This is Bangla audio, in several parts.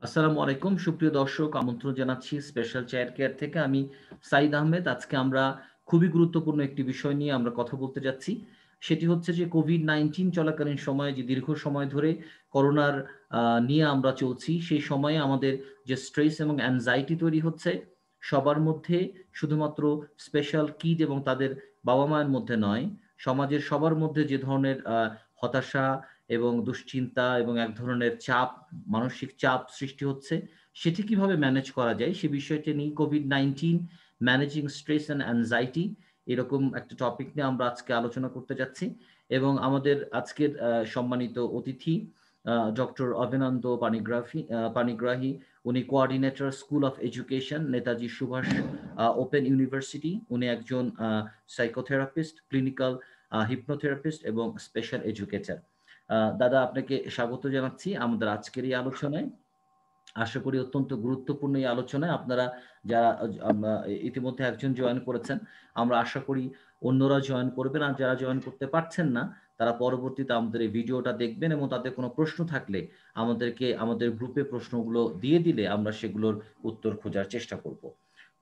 আসসালামু আলাইকুম সুপ্রিয় দর্শক, আমন্ত্রণ জানাচ্ছি স্পেশাল চেয়ার কেয়ার থেকে। আমি সাইদ আহমেদ। আজকে আমরা খুবই গুরুত্বপূর্ণ একটি বিষয় নিয়ে আমরা কথা বলতে যাচ্ছি। সেটি হচ্ছে যে কোভিড-19 চলাকালীন সময়ে যে দীর্ঘ সময় ধরে করোনার নিয়ে আমরা চলছি, সেই সময়ে আমাদের যে স্ট্রেস এবং অ্যাংজাইটি তৈরি হচ্ছে সবার মধ্যে, শুধুমাত্র স্পেশাল কিড এবং তাদের বাবা-মায়ের মধ্যে নয়, সমাজের সবার মধ্যে যে ধরনের হতাশা এবং দুশ্চিন্তা এবং এক ধরনের চাপ, মানসিক চাপ সৃষ্টি হচ্ছে, সেটি কিভাবে ম্যানেজ করা যায় সে বিষয়টি নিয়ে COVID-19 managing stress and anxiety এরকম একটা টপিক নিয়ে আমরা আজকে আলোচনা করতে যাচ্ছি। এবং আমাদের আজকের সম্মানিত অতিথি ডক্টর অভিনন্দ পানিগ্রাহী। উনি coordinator school of education Netaji Subhash open university. উনি একজন সাইকোথেরাপিস্ট, ক্লিনিক্যাল হিপনোথেরাপিস্ট এবং স্পেশাল এডুকেটর। দাদা, আপনাকে স্বাগত জানাচ্ছি আমাদের আজকের এই আলোচনায়। আশা করি অত্যন্ত গুরুত্বপূর্ণ এই আলোচনায় আপনারা যারা ইতিমধ্যে একজন জয়েন করেছেন, আমরা আশা করি অন্যরা জয়েন করবেন, আর যারা জয়েন করতে পারছেন না তারা পরবর্তীতে আমাদের এই ভিডিওটা দেখবেন এবং তাদের কোনো প্রশ্ন থাকলে আমাদেরকে আমাদের গ্রুপে প্রশ্নগুলো দিয়ে দিলে আমরা সেগুলোর উত্তর খোঁজার চেষ্টা করব।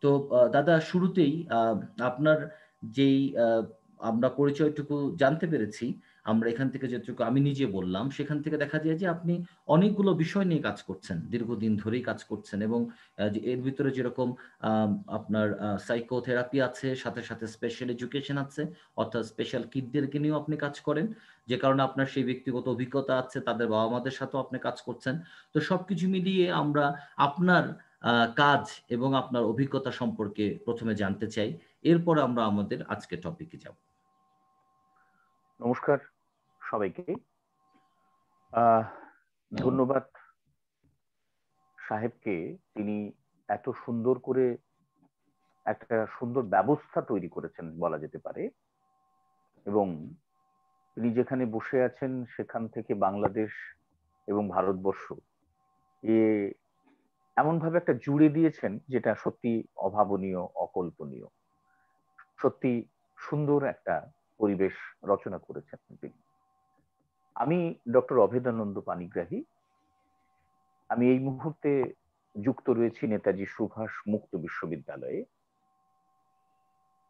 তো দাদা, শুরুতেই আপনার যেই আমরা পরিচয়টুকু জানতে পেরেছি, আমরা এখান থেকে যেটুকু আমি নিজে বললাম, সেখান থেকে দেখা যায় যে আপনি অনেকগুলো বিষয় নিয়ে কাজ করছেন, দীর্ঘদিন ধরেই কাজ করছেন। এবং যে এর ভিতরে যেরকম আপনার সাইকোথেরাপি আছে, সাথে সাথে স্পেশাল এডুকেশন আছে, অর্থাৎ স্পেশাল কিডদেরকে নিয়েও আপনি কাজ করেন, যে কারণে আপনার সেই ব্যক্তিগত অভিজ্ঞতা আছে, তাদের বাবা মাদের সাথেও আপনি কাজ করছেন। তো সবকিছু মিলিয়ে আমরা আপনার কাজ এবং আপনার অভিজ্ঞতা সম্পর্কে প্রথমে জানতে চাই, এরপর আমরা আমাদের আজকের টপিকে যাব। নমস্কার সবাইকে। ধন্যবাদ সাহেবকে, তিনি এত সুন্দর করে একটা সুন্দর ব্যবস্থা তৈরি করেছেন বলা যেতে পারে। এবং তিনি যেখানে বসে আছেন সেখান থেকে বাংলাদেশ এবং ভারতবর্ষ এ এমন ভাবে একটা জুড়ে দিয়েছেন যেটা সত্যি অভাবনীয়, অকল্পনীয়। সত্যি সুন্দর একটা পরিবেশ রচনা করেছেন তিনি। আমি ডক্টর অভেদানন্দ পানিগ্রাহী। আমি এই মুহূর্তে যুক্ত রয়েছি নেতাজি সুভাষ মুক্ত বিশ্ববিদ্যালয়ে,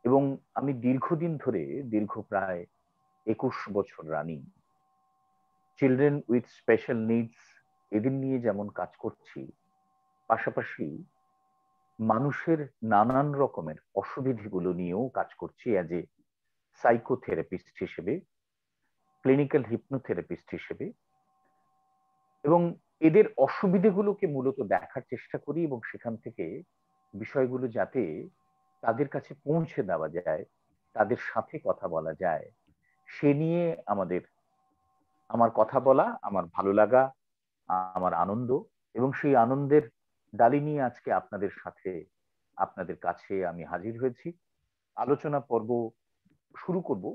এবং আমি দীর্ঘদিন ধরে, দীর্ঘ প্রায় 21 বছর running children with special needs এদের নিয়ে যেমন কাজ করছি, পাশাপাশি মানুষের নানান রকমের অসুবিধাগুলো নিয়েও কাজ করছি অ্যাজ এ সাইকোথেরাপিস্ট হিসেবে, ক্লিনিক্যাল হিপনোথেরাপিস্ট হিসেবে। এবং এদের অসুবিধাগুলোকে মূলত দেখার চেষ্টা করি এবং সেখান থেকে বিষয়গুলো যাতে তাদের কাছে পৌঁছে দেওয়া যায়, তাদের সাথে কথা বলা যায়, সে নিয়ে আমার কথা বলা, আমার ভালো লাগা, আমার আনন্দ। এবং সেই আনন্দের ডালি নিয়ে আজকে আপনাদের সাথে, আপনাদের কাছে আমি হাজির হয়েছি। আলোচনা পর্ব শুরু করব।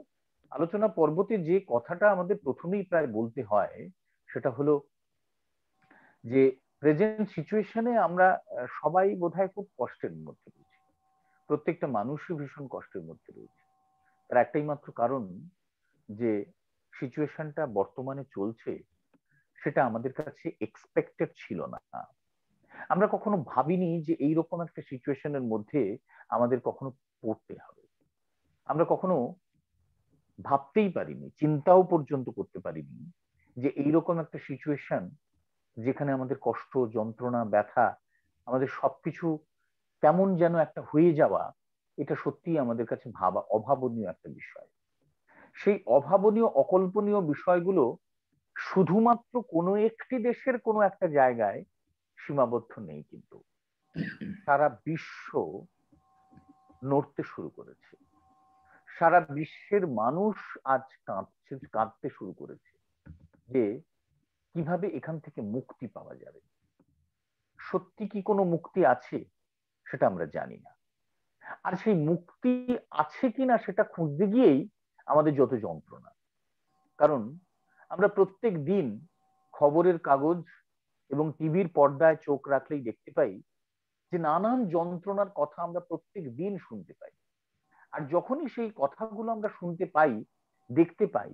আলোচনা পর্বতে যে কথাটা আমাদের প্রথমেই প্রায় বলতে হয় সেটা হলো যে প্রেজেন্ট সিচুয়েশনে আমরা সবাই বোধহয় খুব কষ্টের মধ্যে রয়েছি। প্রত্যেকটা মানুষই ভীষণ কষ্টের মধ্যে রয়েছে। তার একটাই মাত্র কারণ যে সিচুয়েশনটা বর্তমানে চলছে সেটা আমাদের কাছে এক্সপেক্টেড ছিল না। আমরা কখনো ভাবিনি যে এইরকম একটা সিচুয়েশনের মধ্যে আমাদের কখনো পড়তে হবে। আমরা কখনো ভাবতেই পারিনি, চিন্তাও পর্যন্ত করতে পারিনি যে এইরকম একটা সিচুয়েশন যেখানে আমাদের কষ্ট, যন্ত্রণা, ব্যথা, আমাদের সবকিছু কেমন যেন একটা হয়ে যাওয়া, এটা সত্যিই আমাদের কাছে ভাবা অভাবনীয় একটা বিষয়। সেই অভাবনীয়, অকল্পনীয় বিষয়গুলো শুধুমাত্র কোনো একটি দেশের কোনো একটা জায়গায় সীমাবদ্ধ নেই, কিন্তু সারা বিশ্ব নড়তে শুরু করেছে। সারা বিশ্বের মানুষ আজ কাঁদতে শুরু করেছে যে কিভাবে এখান থেকে মুক্তি পাওয়া যাবে। সত্যি কি কোনো মুক্তি আছে সেটা আমরা জানি না। আর সেই মুক্তি আছে কিনা সেটা খুঁজতে গিয়েই আমাদের যত যন্ত্রণা। কারণ আমরা প্রত্যেক দিন খবরের কাগজ এবং টিভির পর্দায় চোখ রাখলেই দেখতে পাই যে নানান যন্ত্রণার কথা আমরা প্রত্যেক দিন শুনতে পাই। আর যখনই সেই কথাগুলো আমরা শুনতে পাই, দেখতে পাই,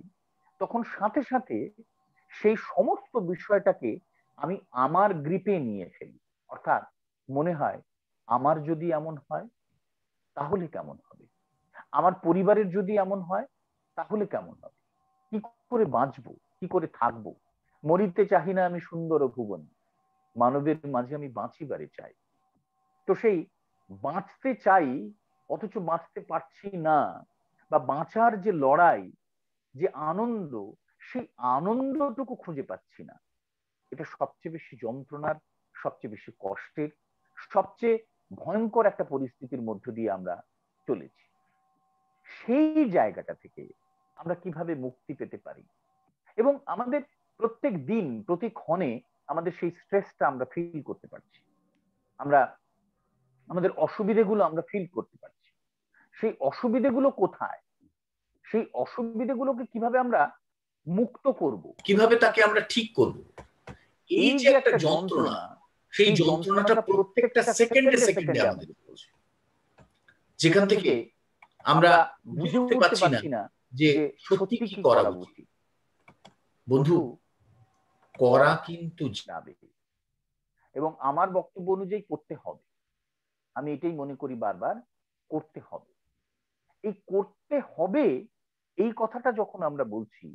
তখন সাথে সাথে সেই সমস্ত বিষয়টাকে আমি আমার গ্রিপে নিয়ে ফেলি। অর্থাৎ মনে হয় আমার যদি এমন হয় তাহলে কেমন হবে, আমার পরিবারের যদি এমন হয় তাহলে কেমন হবে, কি করে বাঁচবো, কি করে থাকবো। মরিতে চাহি না আমি সুন্দর ভুবন, মানবের মাঝে আমি বাঁচিবারে চাই। তো সেই বাঁচতে চাই অথচ বাঁচতে পারছি না, বা বাঁচার যে লড়াই, যে আনন্দ, সেই আনন্দটুকু খুঁজে পাচ্ছি না। এটা সবচেয়ে বেশি যন্ত্রণার, সবচেয়ে বেশি কষ্টের, সবচেয়ে ভয়ঙ্কর একটা পরিস্থিতির মধ্য দিয়ে আমরা চলেছি। সেই জায়গাটা থেকে আমরা কিভাবে মুক্তি পেতে পারি, এবং আমাদের প্রত্যেক দিন প্রতি ক্ষণে আমাদের সেই স্ট্রেসটা আমরা ফিল করতে পারছি, আমরা আমাদের অসুবিধেগুলো আমরা ফিল করতে পারছি। সেই অসুবিধেগুলো কোথায়, সেই অসুবিধেগুলোকে কিভাবে আমরা মুক্ত করব, কিভাবে তাকে আমরা ঠিক করব, এই যে একটা যন্ত্রণা, সেই যন্ত্রণাটা প্রত্যেকটা সেকেন্ডে সেকেন্ডে আমাদের চলছে, যেখান থেকে আমরা বুঝে উঠতে পারছি না যে সত্যি কি করা উচিত। বন্ধু, করা কিন্তু যাবে, এবং আমার বক্তব্য অনুযায়ী করতে হবে। আমি এটাই মনে করি বারবার, করতে হবে। এই করতে হবে এই কথাটা যখন আমরা বলছি,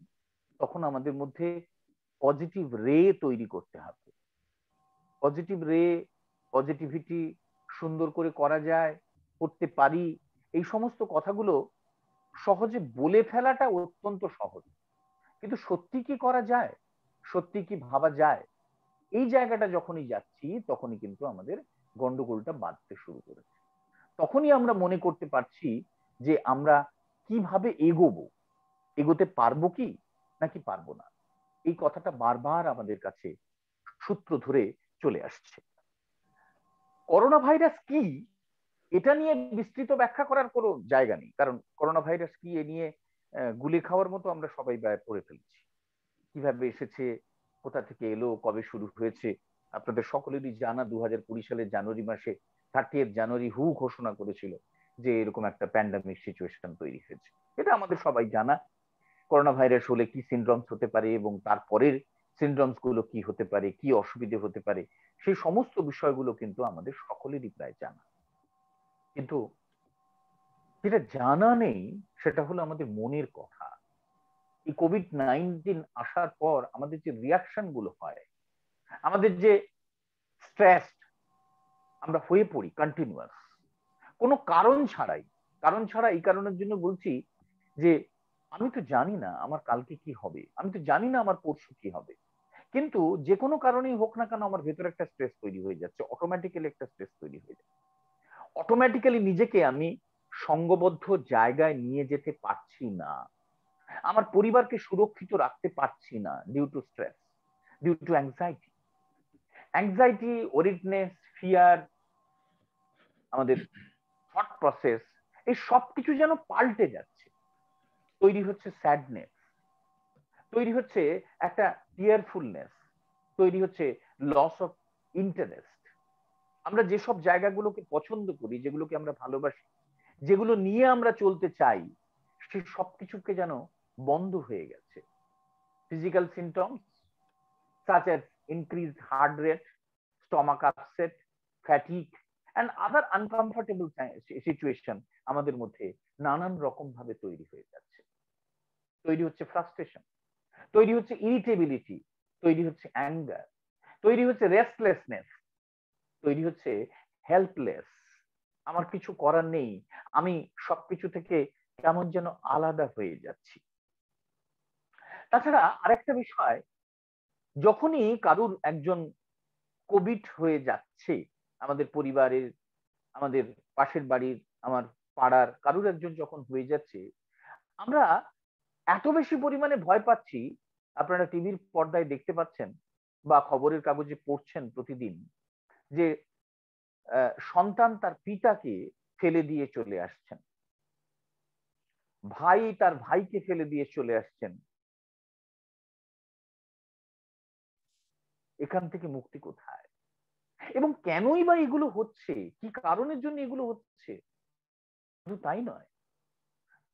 তখন আমাদের মধ্যে পজিটিভ রে তৈরি করতে হবে। পজিটিভ রে, পজিটিভিটি সুন্দর করে করা যায়, করতে পারি, এই সমস্ত কথাগুলো সহজে বলে ফেলাটা অত্যন্ত সহজ, কিন্তু সত্যি কি করা যায়, সত্যি কি ভাবা যায়, এই জায়গাটা যখনই যাচ্ছি তখনই কিন্তু আমাদের গন্ডগোলটা বাঁধতে শুরু করেছে। তখনই আমরা মনে করতে পারছি যে আমরা কিভাবে এগোবো, এগোতে পারবো কি নাকি পারবো না। এই কথাটা বারবার আমাদের কাছে সূত্র ধরে চলে আসছে। করোনা ভাইরাস কি, এটা নিয়ে বিস্তৃত ব্যাখ্যা করার কোনো জায়গা নেই, কারণ করোনা ভাইরাস কি এ নিয়ে গুলি খাওয়ার মতো আমরা সবাই পড়ে ফেলছি। কিভাবে এসেছে, কোথা থেকে এলো, কবে শুরু হয়েছে, আপনাদের সকলেরই জানা 2020 সালের জানুয়ারি মাসে 30 জানুয়ারি হু ঘোষণা করেছিল যে এরকম একটা প্যান্ডামিক সিচুয়েশন তৈরি হয়েছে। এটা আমাদের সবাই জানা। করোনা ভাইরাস হলে কি সিনড্রোমস হতে পারে এবং তারপরের সিনড্রোমস গুলো কি হতে পারে, কি অসুবিধে হতে পারে, সেই সমস্ত বিষয়গুলো কিন্তু আমাদের সকলেরই প্রায় জানা। কিন্তু যেটা জানা নেই সেটা হলো আমাদের মনের কথা। এই কোভিড-19 আসার পর আমাদের যে রিয়াকশন গুলো হয়, আমাদের যে স্ট্রেস আমরা হয়ে পড়ি কন্টিনিউয়াস, কোনো কারণ ছাড়াই। কারণ ছাড়া এই কারণের জন্য বলছি যে আমি তো জানি না আমার কালকে কি হবে, আমি তো জানি না আমার পরশু কি হবে, কিন্তু যে কোনো কারণেই হোক না কেন আমার ভেতরে একটা স্ট্রেস তৈরি হয়ে যাচ্ছে, অটোমেটিক্যালি একটা স্ট্রেস তৈরি হয়ে যাচ্ছে। অটোমেটিক্যালি নিজেকে আমি সঙ্গবদ্ধ জায়গায় নিয়ে যেতে পারছি না, আমার পরিবারকে সুরক্ষিত রাখতে পারছি না, due to stress, due to anxiety. Anxiety, worriedness, fear, আমাদের থট প্রসেস, এই সবকিছু যেন পাল্টে যাচ্ছে। তৈরি হচ্ছে স্যাডনেস, তৈরি হচ্ছে একটা টিয়ারফুলনেস, তৈরি হচ্ছে লস অফ ইন্টারেস্ট। আমরা যেসব জায়গাগুলোকে পছন্দ করি, যেগুলোকে আমরা ভালোবাসি, যেগুলো নিয়ে আমরা চলতে চাই, সেই সবকিছুকে যেন বন্ধ হয়ে গেছে। Physical symptoms such as increased heart rate, stomach upset, fatigue and other uncomfortable situation আমাদের মধ্যে নানান রকম ভাবে তৈরি হয়ে যাচ্ছে। তৈরি হচ্ছে ফ্রাস্ট্রেশন, তৈরি হচ্ছে ইরিটেবিলিটি, তৈরি হচ্ছে অ্যাঙ্গার, তৈরি হচ্ছে রেস্টলেসনেস, তৈরি হচ্ছে হেল্পলেস। আমার কিছু করার নেই, আমি সবকিছু থেকে কেমন যেন আলাদা হয়ে যাচ্ছি। তাছাড়া আরেকটা বিষয়, যখনই কারুর একজন কোভিড হয়ে যাচ্ছে, আমাদের পরিবারের, আমাদের পাশের বাড়ির, আমার পাড়ার কারুর একজন যখন হয়ে যাচ্ছে, আমরা এত বেশি পরিমাণে ভয় পাচ্ছি। আপনারা টিভির পর্দায় দেখতে পাচ্ছেন বা খবরের কাগজে পড়ছেন প্রতিদিন যে সন্তান তার পিতাকে ফেলে দিয়ে চলে আসছেন, ভাই তার ভাইকে ফেলে দিয়ে চলে আসছেন। এখান থেকে মুক্তি কোথায়, এবং কেনই বা এগুলো হচ্ছে, কি কারণের জন্য এগুলো হচ্ছে? শুধু তাই নয়,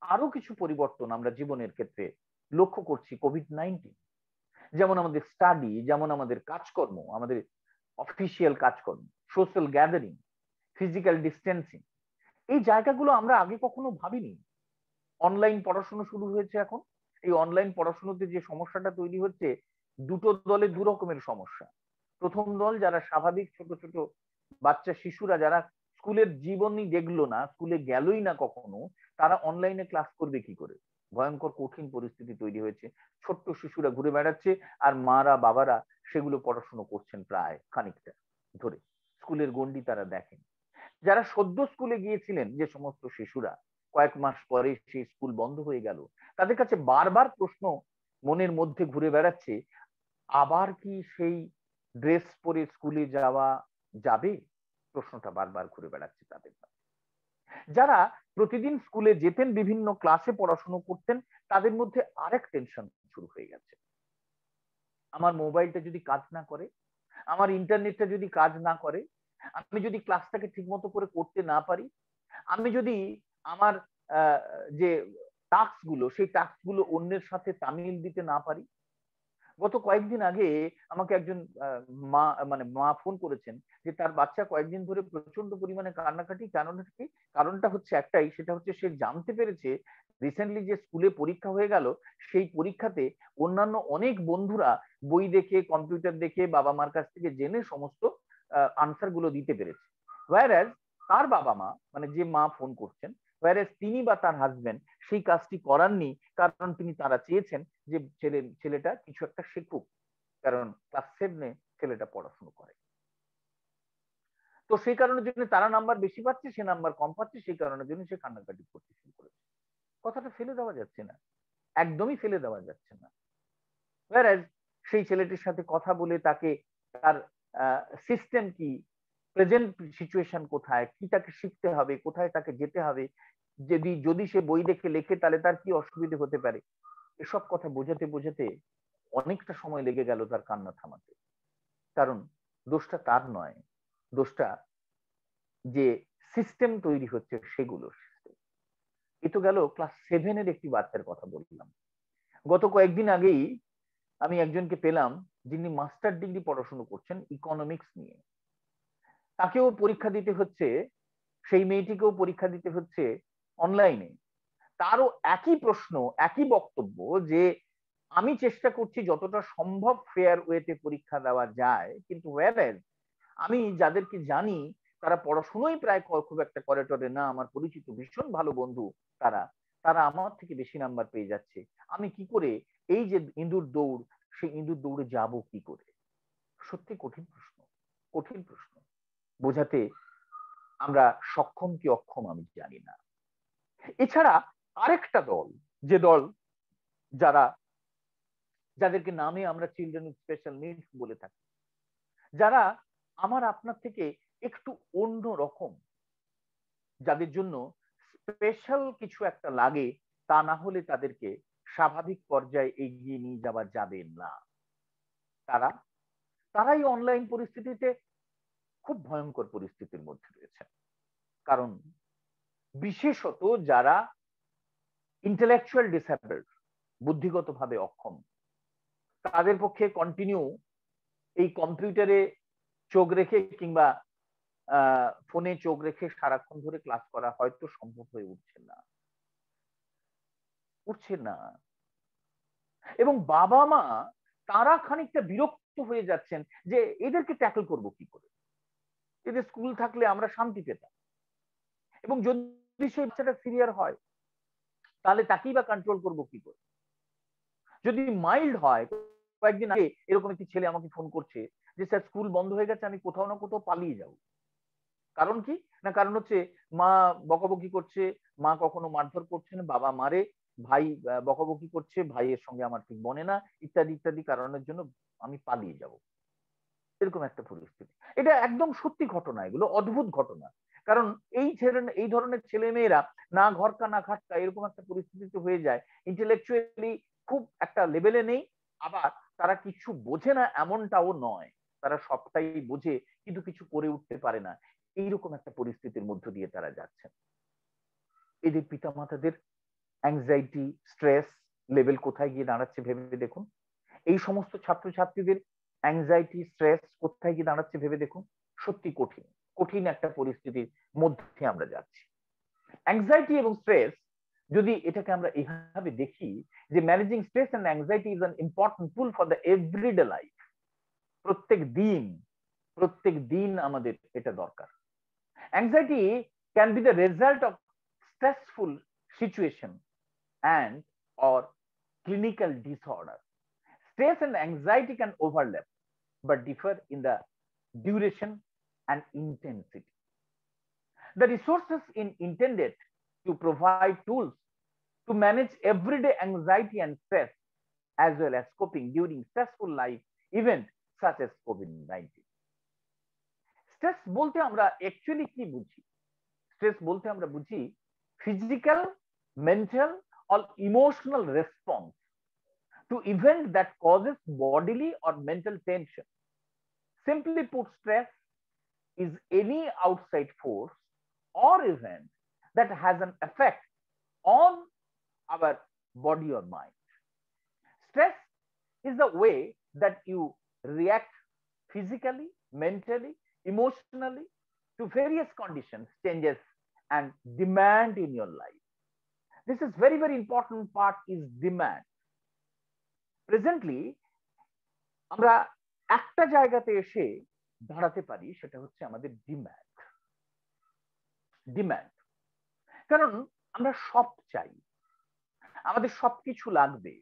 আরো কিছু পরিবর্তন আমরা জীবনের ক্ষেত্রে লক্ষ্য করছি কোভিড-19। যেমন আমাদের স্টাডি, যেমন আমাদের কাজকর্ম, আমাদের অফিসিয়াল কাজকর্ম, সোশ্যাল গ্যাদারিং, ফিজিক্যাল ডিস্টেন্সিং, এই জায়গাগুলো আমরা আগে কখনো ভাবিনি। অনলাইন পড়াশোনা শুরু হয়েছে এখন। এই অনলাইন পড়াশোনাতে যে সমস্যাটা তৈরি হচ্ছে, দুটো দলে দু রকমের সমস্যা। প্রথম দল যারা স্বাভাবিক ছোট ছোট বাচ্চা শিশুরা, যারা স্কুলের জীবনই দেখলো না, স্কুলে গেলই না কখনো, তারা অনলাইনে ক্লাস করবে কি করে? ভয়ঙ্কর কঠিন পরিস্থিতি তৈরি হয়েছে। ছোট্ট শিশুরা ঘুরে বেড়াচ্ছে, আর মারা বাবারা সেগুলো পড়াশুনো করছেন প্রায় খানিকটা ধরে। স্কুলের গণ্ডি তারা দেখেন। যারা সদ্য স্কুলে গিয়েছিলেন, যে সমস্ত শিশুরা কয়েক মাস পরে সেই স্কুল বন্ধ হয়ে গেল, তাদের কাছে বারবার প্রশ্ন মনের মধ্যে ঘুরে বেড়াচ্ছে, আবার কি সেই ড্রেস পরে স্কুলে যাওয়া যাবে? প্রশ্নটা বারবার ঘুরে বেড়াচ্ছে তাদের কাছে। যারা প্রতিদিন স্কুলে যেতেন, বিভিন্ন ক্লাসে পড়াশোনা করতেন, তাদের মধ্যে আরেক টেনশন শুরু হয়ে গেছে। আমার মোবাইলটা যদি কাজ না করে, আমার ইন্টারনেটটা যদি কাজ না করে, আমি যদি ক্লাসটাকে ঠিক মতো করে করতে না পারি, আমি যদি আমার যে টাস্ক গুলো, সেই টাস্ক গুলো অন্যের সাথে তামিল দিতে না পারি। গত কয়েকদিন আগে আমাকে একজন মা ফোন করেছেন যে তার বাচ্চা কয়েকদিন ধরে প্রচন্ড পরিমাণে কান্নাকাটি। কারণটা হচ্ছে একটাই, সেটা হচ্ছে সে জানতে পেরেছে রিসেন্টলি যে স্কুলে পরীক্ষা হয়ে গেল, সেই পরীক্ষাতে অন্যান্য অনেক বন্ধুরা বই দেখে, কম্পিউটার দেখে, বাবা মার কাছ থেকে জেনে সমস্ত আনসার গুলো দিতে পেরেছে। ওয়্যারএজ তার বাবা মা, মানে যে মা ফোন করছেন, ওয়্যারএজ তিনি বা তার হাজবেন্ড সেই কাজটি করাননি, কারণ তারা চেয়েছেন যে ছেলেটা কিছু একটা শিখুক, কারণ ক্লাস 7-এ ছেলেটা পড়াশোনা করে। তো সেই কারণের জন্য তারা নাম্বার বেশি পাচ্ছে, সে নাম্বার কম পাচ্ছে, সেই কারণের জন্য সে কান্নাকাটি করতে শুরু করেছে। কথাটা ফেলে দেওয়া যাচ্ছে না, একদমই ফেলে দেওয়া যাচ্ছে না। ওয়্যারএজ সেই ছেলেটির সাথে কথা বলে তাকে তার সিস্টেম কি, প্রেজেন্ট সিচুয়েশন কোথায়, কি তাকে শিখতে হবে, কোথায় তাকে যেতে হবে, যদি সে বই দেখে লেখে তাহলে তার কি অসুবিধে হতে পারে, এসব কথা বোঝাতে বোঝাতে অনেকটা সময় লেগে গেল তার কান্না থামাতে। কারণ দোষটা তার নয়, দোষটা যে সিস্টেম তৈরি হচ্ছে সেগুলোর। এ তো গেল ক্লাস 7-এর একটি বাচ্চার কথা বললাম। গত কয়েকদিন আগেই আমি একজনকে পেলাম যিনি মাস্টার ডিগ্রি পড়াশোনা করছেন ইকোনমিক্স নিয়ে। তাকেও পরীক্ষা দিতে হচ্ছে, সেই মেয়েটিকেও পরীক্ষা দিতে হচ্ছে অনলাইনে। তারও একই প্রশ্ন, একই বক্তব্য যে আমি চেষ্টা করছি যতটা সম্ভব ফেয়ার ওয়েতে পরীক্ষা দেওয়া যায়, কিন্তু ওয়্যারএজ আমি যাদেরকে জানি তারা পড়াশোনাই প্রায় খুব একটা করে টরে না, আমার পরিচিত ভীষণ ভালো বন্ধু, তারা তারা আমার থেকে বেশি নাম্বার পেয়ে যাচ্ছে। আমি কি করে এই যে ইঁদুর দৌড়, সেই ইঁদুর দৌড়ে যাব কি করে? সত্যি কঠিন প্রশ্ন, কঠিন প্রশ্ন। বোঝাতে আমরা সক্ষম কি অক্ষম আমি জানি না। এছাড়া আরেকটা দল, যে দল যাদেরকে নামে আমরা চিলড্রেন উইথ স্পেশাল নিডস বলে থাকি, যারা আমার আপনার থেকে একটু অন্য রকম, যাদের জন্য স্পেশাল কিছু একটা লাগে, তা না হলে তাদেরকে স্বাভাবিক পর্যায়ে এগিয়ে নিয়ে যাওয়া যাবে না। তারাই অনলাইন পরিস্থিতিতে খুব ভয়ঙ্কর পরিস্থিতির মধ্যে রয়েছে। কারণ বিশেষত যারা ইন্টেলেকচুয়াল ডিসএবলড, বুদ্ধিগতভাবে অক্ষম, তাদের পক্ষে কন্টিনিউ এই কম্পিউটারে চোখ রেখে কিংবা ফোনে চোখ রেখে সারাক্ষণ ধরে ক্লাস করা হয়তো সম্ভব হয়ে উঠছে না। এবং বাবা মা তারা খানিকটা বিরক্ত হয়ে যাচ্ছেন যে এদেরকে ট্যাকল করব কি করে, এদের স্কুল থাকলে আমরা শান্তি পেতাম, এবং যদি সেই বাচ্চাটা সিভিয়ার হয় তাহলে তাকেই বা কন্ট্রোল করব কি করে। যদি মাইল্ড হয়, কয়েকদিন আগে এরকম একটি ছেলে আমাকে ফোন করছে যে স্যার স্কুল বন্ধ হয়ে গেছে, আমি কোথাও না কোথাও পালিয়ে যাব। কারণ কি না, কারণ হচ্ছে মা বকাবকি করছে, মা কখনো মারধর করছেন, বাবা মারে, ভাই বকাবকি করছে, ভাইয়ের সঙ্গে আমার ঠিক বনে না, ইত্যাদি ইত্যাদি কারণের জন্য আমি পালিয়ে যাব, এরকম একটা পরিস্থিতি। এটা একদম সত্যি ঘটনা, এগুলো অদ্ভুত ঘটনা। কারণ এই ধরনের ছেলে মেয়েরা না ঘরকা না খাটকা এরকম একটা পরিস্থিতিতে হয়ে যায়, ইন্টেলেকচুয়ালি খুব একটা লেভেলে নেই, আবার তারা কিছু বোঝে না এমনটাও নয়, তারা সবটাই বোঝে কিন্তু কিছু করে উঠতে পারে না, এইরকম একটা পরিস্থিতির মধ্য দিয়ে তারা যাচ্ছেন। এদের পিতামাতাদের অ্যাংজাইটি, স্ট্রেস লেভেল কোথায় গিয়ে দাঁড়াচ্ছে ভেবে দেখুন। এই সমস্ত ছাত্রছাত্রীদের অ্যাংজাইটি, স্ট্রেস কোথায় কি দাঁড়াচ্ছে ভেবে দেখুন। সত্যি কঠিন কঠিন একটা পরিস্থিতির মধ্যে আমরা যাচ্ছি। অ্যাংজাইটি এবং স্ট্রেস, যদি এটাকে আমরা এইভাবে দেখি যে managing stress and anxiety is an important tool for the everyday life. প্রত্যেক দিন আমাদের এটা দরকার। Anxiety can be the result of stressful situation and or clinical disorder. Stress and anxiety can overlap but differ in the duration and intensity. The resources intended to provide tools to manage everyday anxiety and stress as well as coping during stressful life events such as COVID-19. Stress বলতে আমরা অ্যাকচুয়ালি কি বুঝি? স্ট্রেস বলতে আমরা বুঝি physical, mental or emotional response to event that causes bodily or mental tension. Simply put, stress is any outside force or event that has an effect on our body or mind. Stress is the way that you react physically, mentally, emotionally to various conditions, changes, and demand in your life. This is very, very important part is demand. Presently, আমরা একটা জায়গাতে এসে দাঁড়াতে পারি, সেটা হচ্ছে আমাদের ডিম্যান্ড। কারণ আমরা সব চাই, আমাদের সবকিছু লাগবে,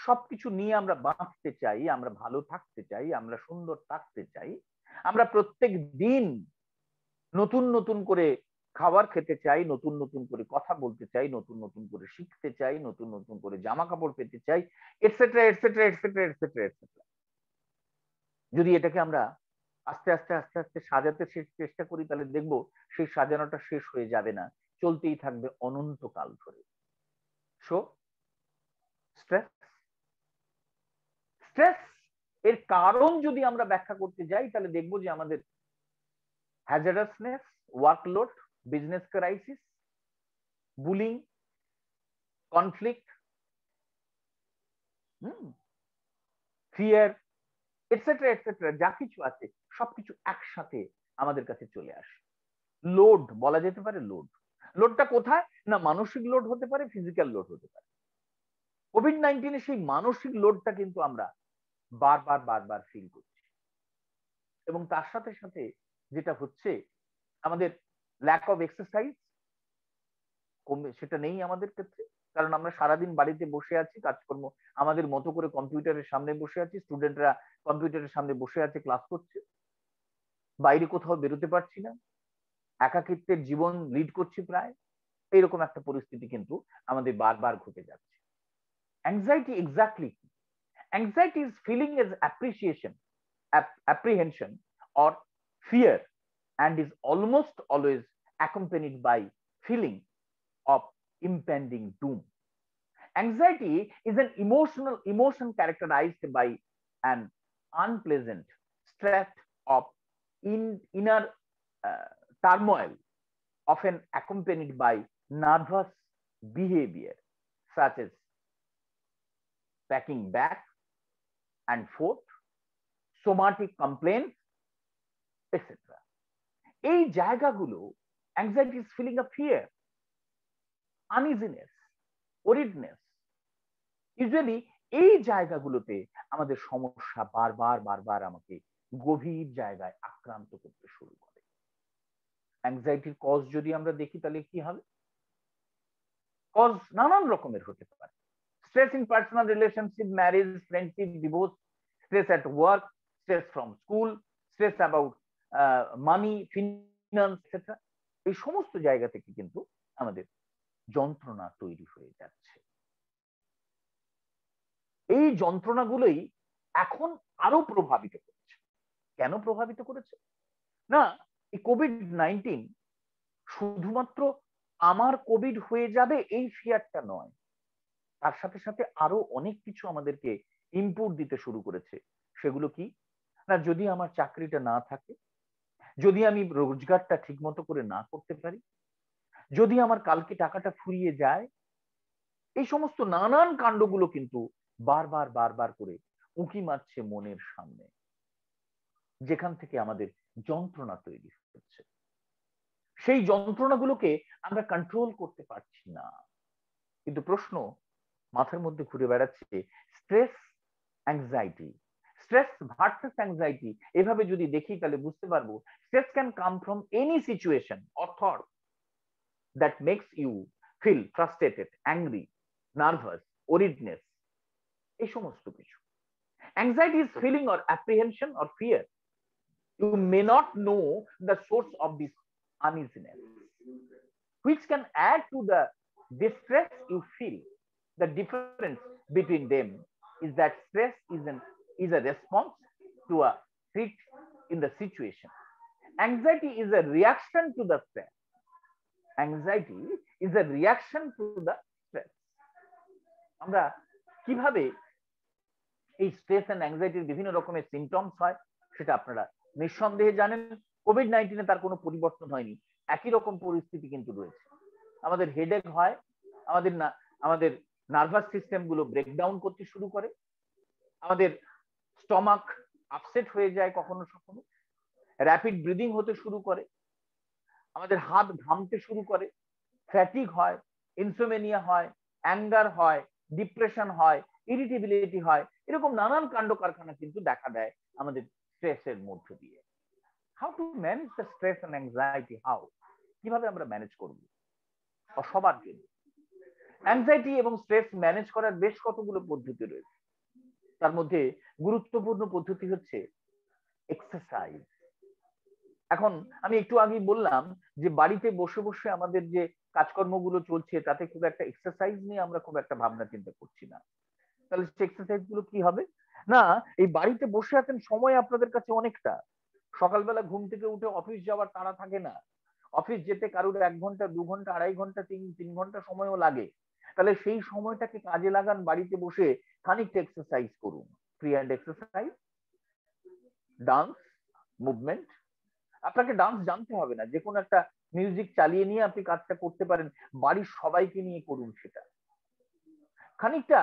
সবকিছু নিয়ে আমরা বাঁচতে চাই, আমরা ভালো থাকতে চাই, আমরা সুন্দর থাকতে চাই, আমরা প্রত্যেক দিন নতুন নতুন করে খাবার খেতে চাই, নতুন নতুন করে কথা বলতে চাই, নতুন নতুন করে শিখতে চাই, নতুন নতুন করে জামা কাপড় পেতে চাই, etcetera etcetera etcetera etcetera etcetera. যদি এটাকে আমরা আস্তে আস্তে আস্তে আস্তে সাজাতে চেষ্টা করি, তাহলে দেখবো সেই সাজানোটা শেষ হয়ে যাবে না, চলতেই থাকবে অনন্তকাল ধরে। সো স্ট্রেস এর কারণ যদি আমরা ব্যাখ্যা করতে যাই, তাহলে দেখবো যে আমাদের hazardousness, workload, business crisis, bullying, conflict, fear etcetera etcetera, যা কিছু আছে সবকিছু একসাথে আমাদের কাছে চলে আসে। লোড বলা যেতে পারে। লোডটা কোথায়? না মানসিক লোড হতে পারে, ফিজিক্যাল লোড হতে পারে। কোভিড-19 সেই মানসিক লোডটা কিন্তু আমরা বারবার ফিল করছি, এবং তার সাথে সাথে যেটা হচ্ছে আমাদের ল্যাক অফ এক্সারসাইজ সেটা নেই আমাদের ক্ষেত্রে, কারণ আমরা সারাদিন বাড়িতে বসে আছি, কাজকর্ম আমাদের মতো করে কম্পিউটারের সামনে বসে আছি, স্টুডেন্টরা কম্পিউটারের সামনে বসে আছে, ক্লাস করছে, বাইরে কোথাও বেরোতে পারছি না, একাকিত্বের জীবন লিড করছি প্রায়। এইরকম একটা পরিস্থিতি কিন্তু আমাদের বারবার ঘটে যাচ্ছে। অ্যাংজাইটি এক্স্যাক্টলি কি? Anxiety is feeling as apprehension or fear and is almost always accompanied by feeling of impending doom. Anxiety is an emotion characterized by an unpleasant state of inner turmoil, often accompanied by nervous behavior such as packing back and forth, somatic complaints, etc. এই জায়গাগুলো anxiety is feeling of fear, uneasiness, worriedness. Usually এই জায়গাগুলোতে আমাদের সমস্যা বারবার আমাকে গভীর জায়গায় আক্রান্ত করতে শুরু করে। অ্যাংজাইটির কজ যদি আমরা দেখি, তাহলে কি হবে? কজ নানান রকমের হতে পারে। Stress in personal relationship, marriage, friendship, divorce, stress at work, stress from school, stress about money, finance, etc. এই সমস্ত জায়গা থেকে কিন্তু আমাদের যন্ত্রণা তৈরি হয়ে যাচ্ছে। এই যন্ত্রণাগুলোই এখন আরো প্রভাবিত করছে। কেন প্রভাবিত করেছে? না, এই কোভিড-19 শুধুমাত্র আমার কোভিড হয়ে যাবে এই ফিয়ারটা নয়, তার সাথে সাথে আরো অনেক কিছু আমাদেরকে ইনপুট দিতে শুরু করেছে। সেগুলো কি? না, যদি আমার চাকরিটা না থাকে, যদি আমি রোজগারটা ঠিক মতো করে না করতে পারি, যদি আমার কালকে টাকাটা ফুরিয়ে যায়, এই সমস্ত নানান কাণ্ডগুলো কিন্তু বারবার করে উঁকি মারছে মনের সামনে, যেখান থেকে আমাদের যন্ত্রণা তৈরি হচ্ছে। সেই যন্ত্রণাগুলোকে আমরা কন্ট্রোল করতে পারছি না। কিন্তু প্রশ্ন মাথার মধ্যে ঘুরে বেড়াচ্ছে, stress anxiety, stress versus anxiety এভাবে যদি দেখি তাহলে বুঝতে পারবো stress can come from any situation or thought that makes you feel frustrated, angry, nervous, worriedness, এই সমস্ত কিছু। Anxiety is feeling or apprehension or fear. You may not know the source of this uneasiness, which can add to the distress you feel. The difference between them is that stress is a response to a threat in the situation. Anxiety is a reaction to the stress. Anxiety is a reaction to the stress. আমরা কিভাবে এই স্ট্রেস এন্ড অ্যাংজাইটির বিভিন্ন রকমের সিমটমস হয় সেটা আপনারা নিঃসন্দেহে জানেন। কোভিড-19 তার কোনো পরিবর্তন হয়নি, একই রকম পরিস্থিতি কিন্তু রয়েছে। আমাদের হেডেক হয়, আমাদের নার্ভাস সিস্টেম গুলো ব্রেকডাউন করতে শুরু করে, আমাদের স্টমাক আপসেট হয়ে যায়, কখনো কখনো র্যাপিড ব্রিদিং হতে শুরু করে, আমাদের হাত ঘামতে শুরু করে, ফ্যাটিক হয়, ইনসোমেনিয়া হয়, অ্যাঙ্গার হয়, ডিপ্রেশন হয়, ইরিটেবিলিটি হয়, এরকম নানান কাণ্ড কারখানা কিন্তু দেখা দেয় আমাদের স্ট্রেসের মধ্য দিয়ে। How to manage the stress and anxiety? How, কিভাবে আমরা ম্যানেজ করব সবার জন্য? অ্যাংজাইটি এবং স্ট্রেস ম্যানেজ করার বেশ কতগুলো পদ্ধতি রয়েছে। তার মধ্যে গুরুত্বপূর্ণ পদ্ধতি হচ্ছে এক্সারসাইজ। এখন আমি একটু আগেই বললাম যে বাড়িতে বসে বসে আমাদের যে কাজকর্মগুলো চলছে তাতে খুব একটা এক্সারসাইজ নিয়ে আমরা খুব একটা ভাবনা চিন্তা করছি না। তাহলে সে এক্সারসাইজ গুলো কি হবে? না, এই বাড়িতে বসে আছেন, সময় আপনাদের কাছে অনেকটা। সকালবেলা ঘুম থেকে উঠে অফিস যাওয়ার তাড়া থাকে না, অফিস যেতে কারোর 1 ঘন্টা 2 ঘন্টা 2.5 ঘন্টা 3 ঘন্টা সময়ও লাগে। তাহলে সেই সময়টাকে কাজে লাগান, বাড়িতে বসে খানিকটা এক্সারসাইজ করুন। Free hand exercise, dance, movement. আপনাকে ডান্স জানতে হবে না, যে কোনো একটা মিউজিক চালিয়ে নিয়ে আপনি কাজটা করতে পারেন, বাড়ির সবাইকে নিয়ে করুন সেটা। খানিকটা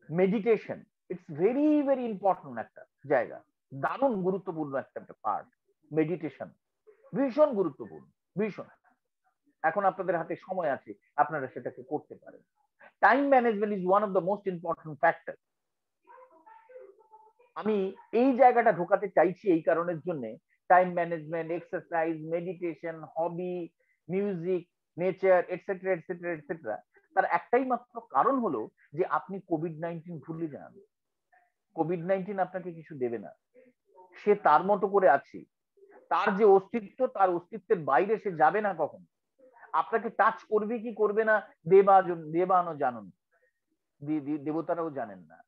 meditation, it's very very important একটা জায়গা, দারুণ গুরুত্বপূর্ণ একটা পার্ট। মেডিটেশন ভীষণ গুরুত্বপূর্ণ, ভীষণ। এখন আপনাদের হাতে সময় আছে, আপনারা সেটাকে করতে পারেন। Time management is one of the most important factor. আমি এই জায়গাটা ঢোকাতে চাইছি এই কারণের জন্য, time management, exercise, meditation, hobby, music, nature, etcetera etcetera etcetera. তার একটাই মাত্র কারণ হলো যে আপনি কোভিড-19 ভুলে যান। কোভিড-19 আপনাকে কিছু দেবে না, সে তার মতো করে আছে, তার যে অস্তিত্ব, তার অস্তিত্বের বাইরে সে যাবে না কখন। আপনাকে টাচ করবে কি করবে না দেবানো জানুন, দেবতারাও জানেন না।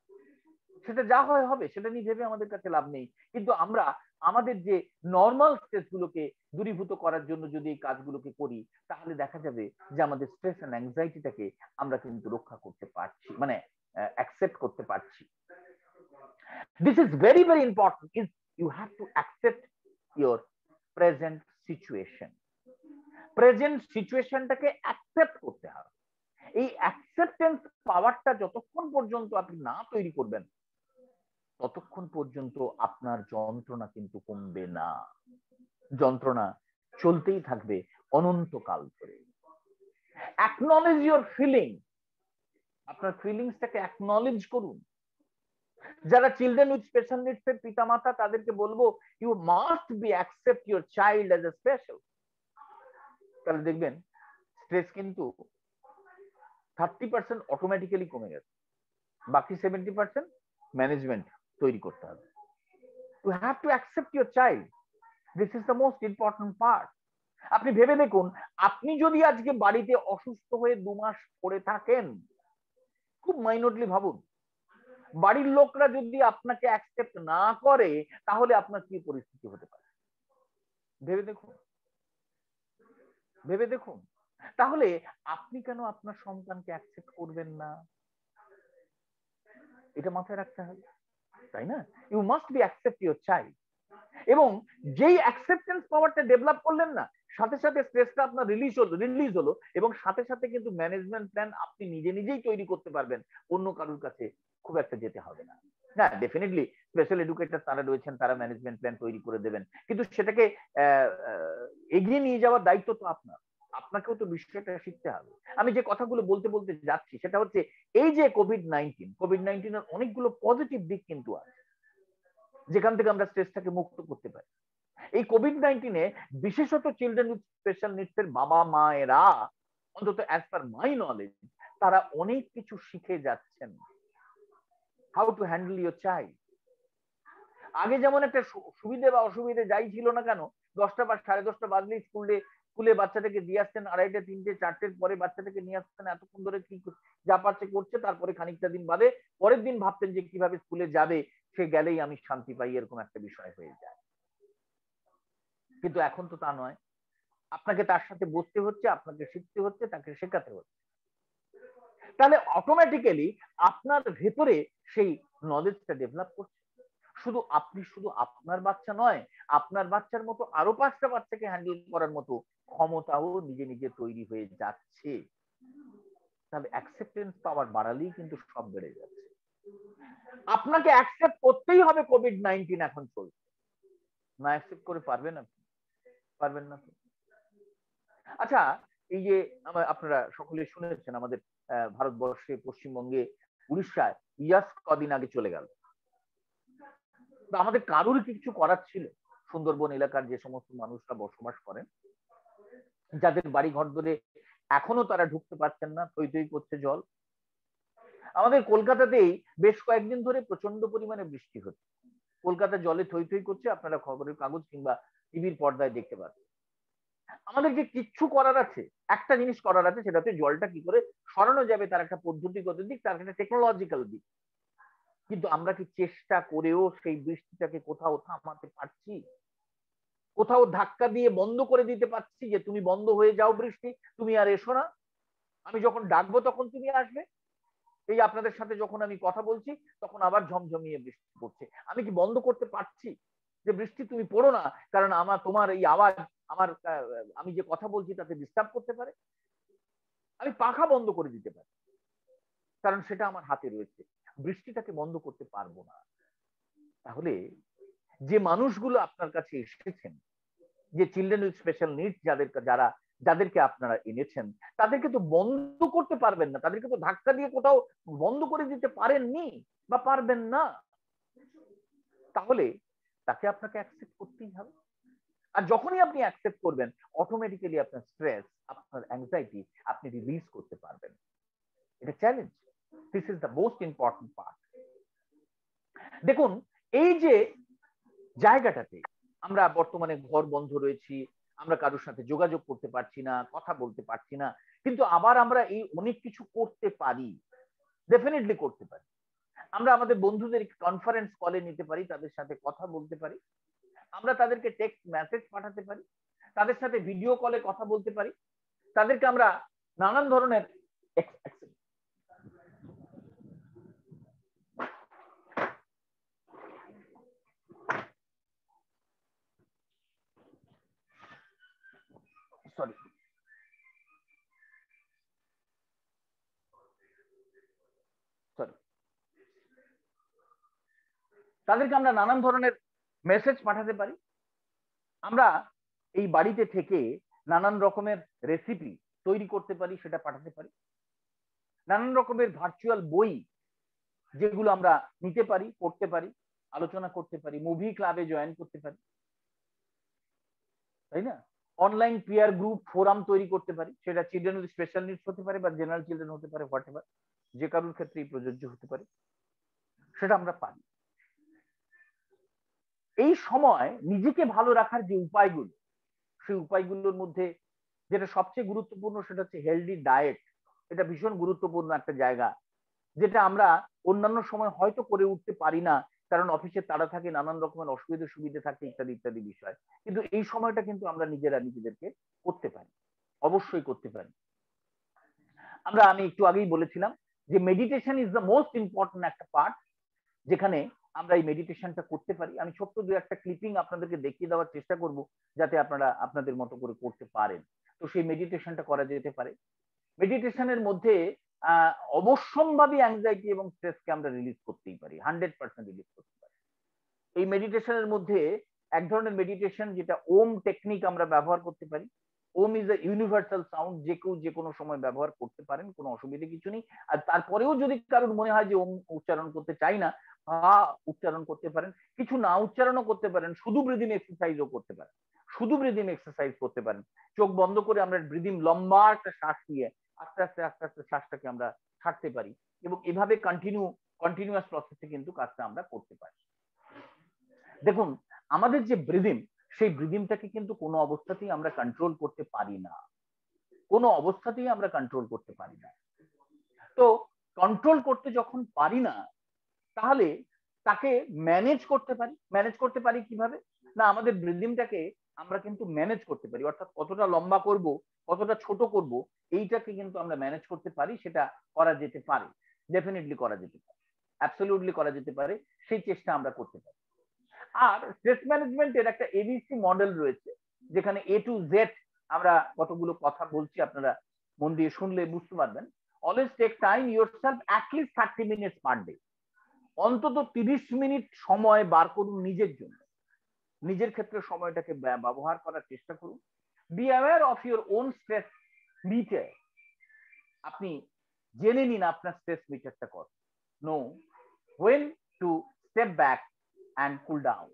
সেটা যা হয় হবে, সেটা নিয়ে ভেবে আমাদের কাছে লাভ নেই। কিন্তু আমরা আমাদের যে নর্মাল স্ট্রেস গুলোকে দূরীভূত করার জন্য যদি এই কাজগুলোকে করি, তাহলে দেখা যাবে যে আমাদের স্ট্রেস এন্ড অ্যাংজাইটিটাকে আমরা কিন্তু রক্ষা করতে পারছি, মানে অ্যাকসেপ্ট করতে পারছি। This is very very important, is you have to accept your present situation. Present সিচুয়েশনটাকে অ্যাকসেপ্ট করতে হবে। এই অ্যাকসেপ্টেন্স পাওয়ারটা যতক্ষণ পর্যন্ত আপনি না তৈরি করবেন, ততক্ষণ পর্যন্ত আপনার যন্ত্রণা কিন্তু কমবে না। যন্ত্রণা চলতেই থাকবে অনন্তকাল ধরে। অ্যাকনলেজ ইউর ফিলিং, আপনার ফিলিংসটাকে অ্যাকনলেজ করুন। যারা চিলড্রেন উইথ স্পেশাল নিডস এর পিতামাতা, তাদেরকে বলবো you must be accept your child as a special. তাহলে দেখবেন স্ট্রেস কিন্তু 30% অটোমেটিক্যালি কমে গেছে, বাকি 70% ম্যানেজমেন্ট তৈরি করতে হবে। You have to accept your child. This is the most important part. আপনি ভেবে দেখুন, আপনি যদি আজকে বাড়িতে অসুস্থ হয়ে 2 মাস পড়ে থাকেন, খুব মাইনরলি ভাবুন, বাড়ির লোকরা যদি আপনাকে অ্যাকসেপ্ট না করে, তাহলে আপনার কি পরিস্থিতি হতে পারে ভেবে দেখুন, ভেবে দেখুন। তাহলে আপনি কেন আপনার সন্তানকে অ্যাকসেপ্ট করবেন না? এটা মাথায় রাখতে হবে, তাই না? You must be accept your child. এবং যেই অ্যাকসেপ্টেন্স পাওয়ারটা ডেভেলপ করলেন না, সাথে সাথে স্ট্রেসটা আপনার রিলিজ হলো, এবং সাথে সাথে কিন্তু ম্যানেজমেন্ট প্ল্যান আপনি নিজে নিজেই তৈরি করতে পারবেন, অন্য কারোর কাছে খুব একটা যেতে হবে না। না, ডেফিনেটলি স্পেশাল এডুকেটর তারা রয়েছেন, তারা ম্যানেজমেন্ট প্ল্যান তৈরি করে দেবেন, কিন্তু সেটাকে এগিয়ে নিয়ে যাওয়ার দায়িত্ব তো আপনার। আপনাকেও তো বিষয়টা শিখতে হবে। আমি যে কথাগুলো বলতে বলতে যাচ্ছি সেটা হচ্ছে এই যে কোভিড-19 এর অনেকগুলো পজিটিভ দিক কিন্তু আছে, যেখান থেকে আমরা স্ট্রেসটাকে মুক্ত করতে পারি। এই কোভিড-19 বিশেষত চিলড্রেন উইথ স্পেশাল নিডস এর বাবা মায়েরা, অন্তত অ্যাজ পার মাই নলেজ, তারা অনেক কিছু শিখে যাচ্ছেন। How to handle your child. আগে যেমন একটা সুবিধে বা অসুবিধে যাই ছিল না কেন, 10টা বা 10:30 বাজলেই স্কুলে বাচ্চাটাকে দিয়ে আসতেন, 2:30, 3টে, 4টের পরে বাচ্চাটাকে নিয়ে আসতেন, এতক্ষণ ধরে কি যা পারছে করছে, তারপরে খানিকটা দিন বাদে পরের দিন ভাবতেন যে কিভাবে স্কুলে যাবে, সে গেলেই আমি শান্তি পাই, এরকম একটা বিষয় হয়ে যায়। কিন্তু এখন তো তা নয়, আপনাকে তার সাথে বসতে হচ্ছে, আপনাকে শিখতে হচ্ছে, তাকে শেখাতে হচ্ছে। তাহলে অটোমেটিক্যালি আপনার ভেতরে সেই নলেজটা ডেভেলপ করছে। শুধু আপনার বাচ্চা নয়, আপনার বাচ্চার মতো আরো 5টা বাচ্চাকে হ্যান্ডেল করার মতো ক্ষমতাও নিজে নিজে তৈরি হয়ে যাচ্ছে। তাহলে অ্যাকসেপ্টেন্স পাওয়ার বাড়ালেই কিন্তু সব বেড়ে যাচ্ছে। আপনাকে অ্যাকসেপ্ট করতেই হবে কোভিড-19 এখন চলছে, না অ্যাকসেপ্ট করে পারবেন না। আচ্ছা, এই যে আপনারা সকলে শুনেছেন আমাদের ভারতবর্ষে, পশ্চিমবঙ্গে, উড়িষ্যায় ইয়াস কদিন আগে চলে গেল। তো আমাদের কারুর কিছু করার ছিল? সুন্দরবন এলাকার যে সমস্ত মানুষরা বসবাস করেন, যাদের বাড়ি ঘর ধরে এখনো তারা ঢুকতে পারছেন না, থই থই করছে জল। আমাদের কলকাতাতেই বেশ কয়েকদিন ধরে প্রচন্ড পরিমাণে বৃষ্টি হচ্ছে, কলকাতা জলে থই থই করছে, আপনারা খবরের কাগজ কিংবা টিভির পর্দায় দেখতে পাচ্ছেন। আমাদের যে কিচ্ছু করার আছে, একটা জিনিস করার আছে, সেটা হচ্ছে জলটা কি করে সরানো যাবে, তার একটা পদ্ধতিগত দিক, তার একটা টেকনোলজিক্যাল দিক। কিন্তু আমরা কি চেষ্টা করেও সেই বৃষ্টিটাকে কোথাও থামাতে পারছি? কোথাও ধাক্কা দিয়ে বন্ধ করে দিতে পারছি যে তুমি বন্ধ হয়ে যাও বৃষ্টি, তুমি আর এসো না, আমি যখন ডাকবো তখন তুমি আসবে? এই আপনাদের সাথে যখন আমি কথা বলছি তখন আবার ঝমঝমিয়ে বৃষ্টি পড়ছে, আমি কি বন্ধ করতে পারছি যে বৃষ্টি তুমি পড়ো না, কারণ তোমার এই আওয়াজ আমি যে কথা বলছি তাতে ডিস্টার্ব করতে পারে? আমি পাখা বন্ধ করে দিতে পারি, কারণ সেটা আমার হাতে রয়েছে। বৃষ্টিটাকে বন্ধ করতে পারবো না। তাহলে যে মানুষগুলো আপনার কাছে এসেছেন, যে চিলড্রেন উইথ স্পেশাল নিডস যাদেরকে আপনারা এনেছেন, তাদেরকে তো বন্ধ করতে পারবেন না, তাদেরকে তো ধাক্কা দিয়ে কোথাও বন্ধ করে দিতে পারেননি বা পারবেন না। তাহলে তাকে আপনাকে অ্যাকসেপ্ট করতেই হবে। আর যখনই আপনি অ্যাকসেপ্ট করবেন, অটোমেটিক্যালি আপনার স্ট্রেস, আপনার অ্যাংজাইটি আপনি রিলিজ করতে পারবেন। এটা challenge. This is the most important part. দেখুন, এই যে জায়গাটাতে আমরা বর্তমানে ঘর বন্ধ রয়েছি, আমরা কারোর সাথে যোগাযোগ করতে পারছি না, কথা বলতে পারছি না, কিন্তু আবার আমরা এই অনেক কিছু করতে পারি, ডেফিনেটলি করতে পারি। আমরা আমাদের বন্ধুদের কনফারেন্স কলে নিতে পারি, তাদের সাথে কথা বলতে পারি, আমরা তাদেরকে টেক্সট মেসেজ পাঠাতে পারি, তাদের সাথে ভিডিও কলে কথা বলতে পারি, তাদেরকে আমরা নানান ধরনের নানান ধরনের মেসেজ পাঠাতে পারি। আমরা এই বাড়িতে থেকে নানান রকমের রেসিপি তৈরি করতে পারি, সেটা পাঠাতে পারি। নানান রকমের ভার্চুয়াল বই যেগুলো আমরা নিতে পারি, পড়তে পারি, আলোচনা করতে পারি, মুভি ক্লাবে জয়েন করতে পারি, তাই না? অনলাইন পিয়ার গ্রুপ ফোরাম তৈরি করতে পারি, সেটা চিলড্রেন উইথ স্পেশাল নিডস হতে পারে বা জেনারেল চিলড্রেন হতে পারে, হোয়াটএভার, যে কারোর ক্ষেত্রেই প্রযোজ্য হতে পারে, সেটা আমরা পারি। এই সময় নিজেকে ভালো রাখার যে উপায়গুলো, সেই উপায়গুলোর মধ্যে যেটা সবচেয়ে গুরুত্বপূর্ণ সেটা হচ্ছে হেলদি ডায়েট। এটা ভীষণ গুরুত্বপূর্ণ একটা জায়গা, যেটা আমরা অন্যান্য সময় হয়তো করে উঠতে পারি না, কারণ অফিসে তাড়া থাকে, নানান রকমের অসুবিধা সুবিধা থাকে, ইত্যাদি ইত্যাদি বিষয়। কিন্তু এই সময়টা কিন্তু আমরা নিজেদেরকে করতে পারি, অবশ্যই করতে পারি। আমি একটু আগেই বলেছিলাম যে meditation is the most important একটা পার্ট, যেখানে আমরা এই মেডিটেশনটা করতে পারি। আমি ছোট্ট দু একটা ক্লিপিং আপনাদেরকে দেখিয়ে দেওয়ার চেষ্টা করব, যাতে আপনারা আপনাদের মতো করে করতে পারেন। তো সেই মেডিটেশনটা করা যেতে পারে। মেডিটেশনের মধ্যে অবশ্যম্ভাবী অ্যাংজাইটি এবং স্ট্রেসকে আমরা রিলিজ করতেই পারি, 100% রিলিজ করতে পারি। এই মেডিটেশনের মধ্যে এক ধরনের মেডিটেশন যেটা ওম টেকনিক আমরা ব্যবহার করতে পারি। ওম ইজ এ ইউনিভার্সাল সাউন্ড, যে কেউ যে কোনো সময় ব্যবহার করতে পারেন, কোনো অসুবিধা কিছু নেই। আর তারপরেও যদি কারোর মনে হয় যে ওম উচ্চারণ করতে চাই না, উচ্চারণ করতে পারেন। কিছু না উচ্চারণও করতে পারেন, শুধু ব্রিদিং এক্সারসাইজও করতে পারেন, শুধু ব্রিদিং এক্সারসাইজ করতে পারেন। চোখ বন্ধ করে আমরা ব্রিদিং লম্বা একটা শ্বাস নিয়ে আস্তে আস্তে আস্তে আস্তে শ্বাসটাকে আমরা ছাড়তে পারি, এবং এভাবে কন্টিনিউয়াস প্রসেসে কিন্তু কাজটা আমরা করতে পারি। দেখুন, আমাদের যে ব্রিদিং, সেই ব্রিদিংটাকে কিন্তু কোনো অবস্থাতেই আমরা কন্ট্রোল করতে পারি না, কোনো অবস্থাতেই আমরা কন্ট্রোল করতে পারি না। তো কন্ট্রোল করতে যখন পারি না, তাহলে তাকে ম্যানেজ করতে পারি। ম্যানেজ করতে পারি কিভাবে? না, আমাদের ব্রিদিংটাকে আমরা কিন্তু ম্যানেজ করতে পারি, অর্থাৎ কতটা লম্বা করব, কতটা ছোট করব, এইটাকে কিন্তু আমরা ম্যানেজ করতে পারি। সেটা করা যেতে পারে, ডেফিনেটলি করা যেতে পারে, অ্যাবসলিউটলি করা যেতে পারে, সেই চেষ্টা আমরা করতে পারি। আর স্ট্রেস ম্যানেজমেন্টের একটা এবিসি মডেল রয়েছে, যেখানে এ টু জেড আমরা কতগুলো কথা বলছি, আপনারা মন দিয়ে শুনলে বুঝতে পারবেন। Always take time yourself at least 30 minutes per day. অন্তত 30 মিনিট সময় বার করুন নিজের জন্য, নিজের ক্ষেত্রে সময়টাকে ব্যবহার করার চেষ্টা করুন। Be aware of your own stress meter. আপনি জেনে নিন আপনার স্ট্রেস মিটারটা কত। Know when to step back and cool down.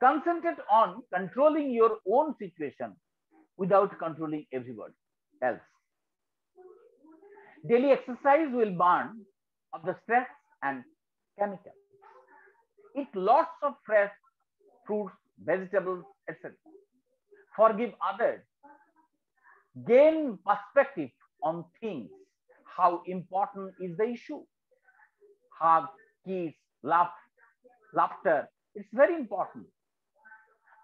Concentrate on controlling your own situation without controlling everybody else. Daily exercise will burn of the stress and chemicals. Eat lots of fresh fruits, vegetables, etc. Forgive others. Gain perspective on things. How important is the issue? Hug, kiss, laugh, laughter. It's very important.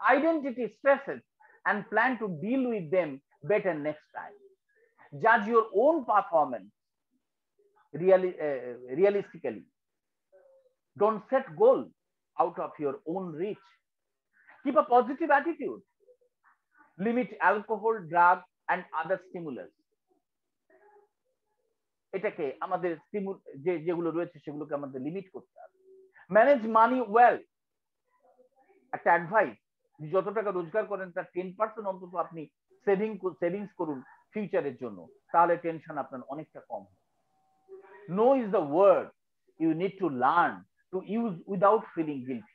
Identity stresses and plan to deal with them better next time. Judge your own performance realistically. Don't set goals out of your own reach. Keep a positive attitude. Limit alcohol, drug, and other stimulants. এটাকে আমাদের যেগুলো রয়েছে সেগুলোকে আমাদের লিমিট করতে হবে। ম্যানেজ মানি ওয়েল। একটা অ্যাডভাইস, যত টাকা রোজগার করেন তার 10% অন্তত আপনি সেভিংস করুন ফিউচারের জন্য, তাহলে টেনশন আপনার অনেকটা কম হবে। No is the word you need to learn to use without feeling guilty.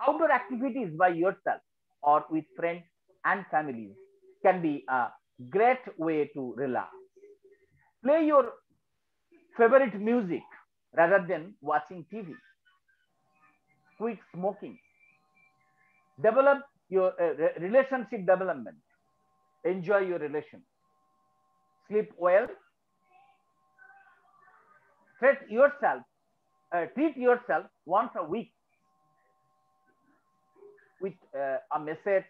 Outdoor activities by yourself or with friends and families can be a great way to relax. Play your favorite music rather than watching TV. Quit smoking. Develop your relationship development. Enjoy your relation. Sleep well. Treat yourself once a week with a message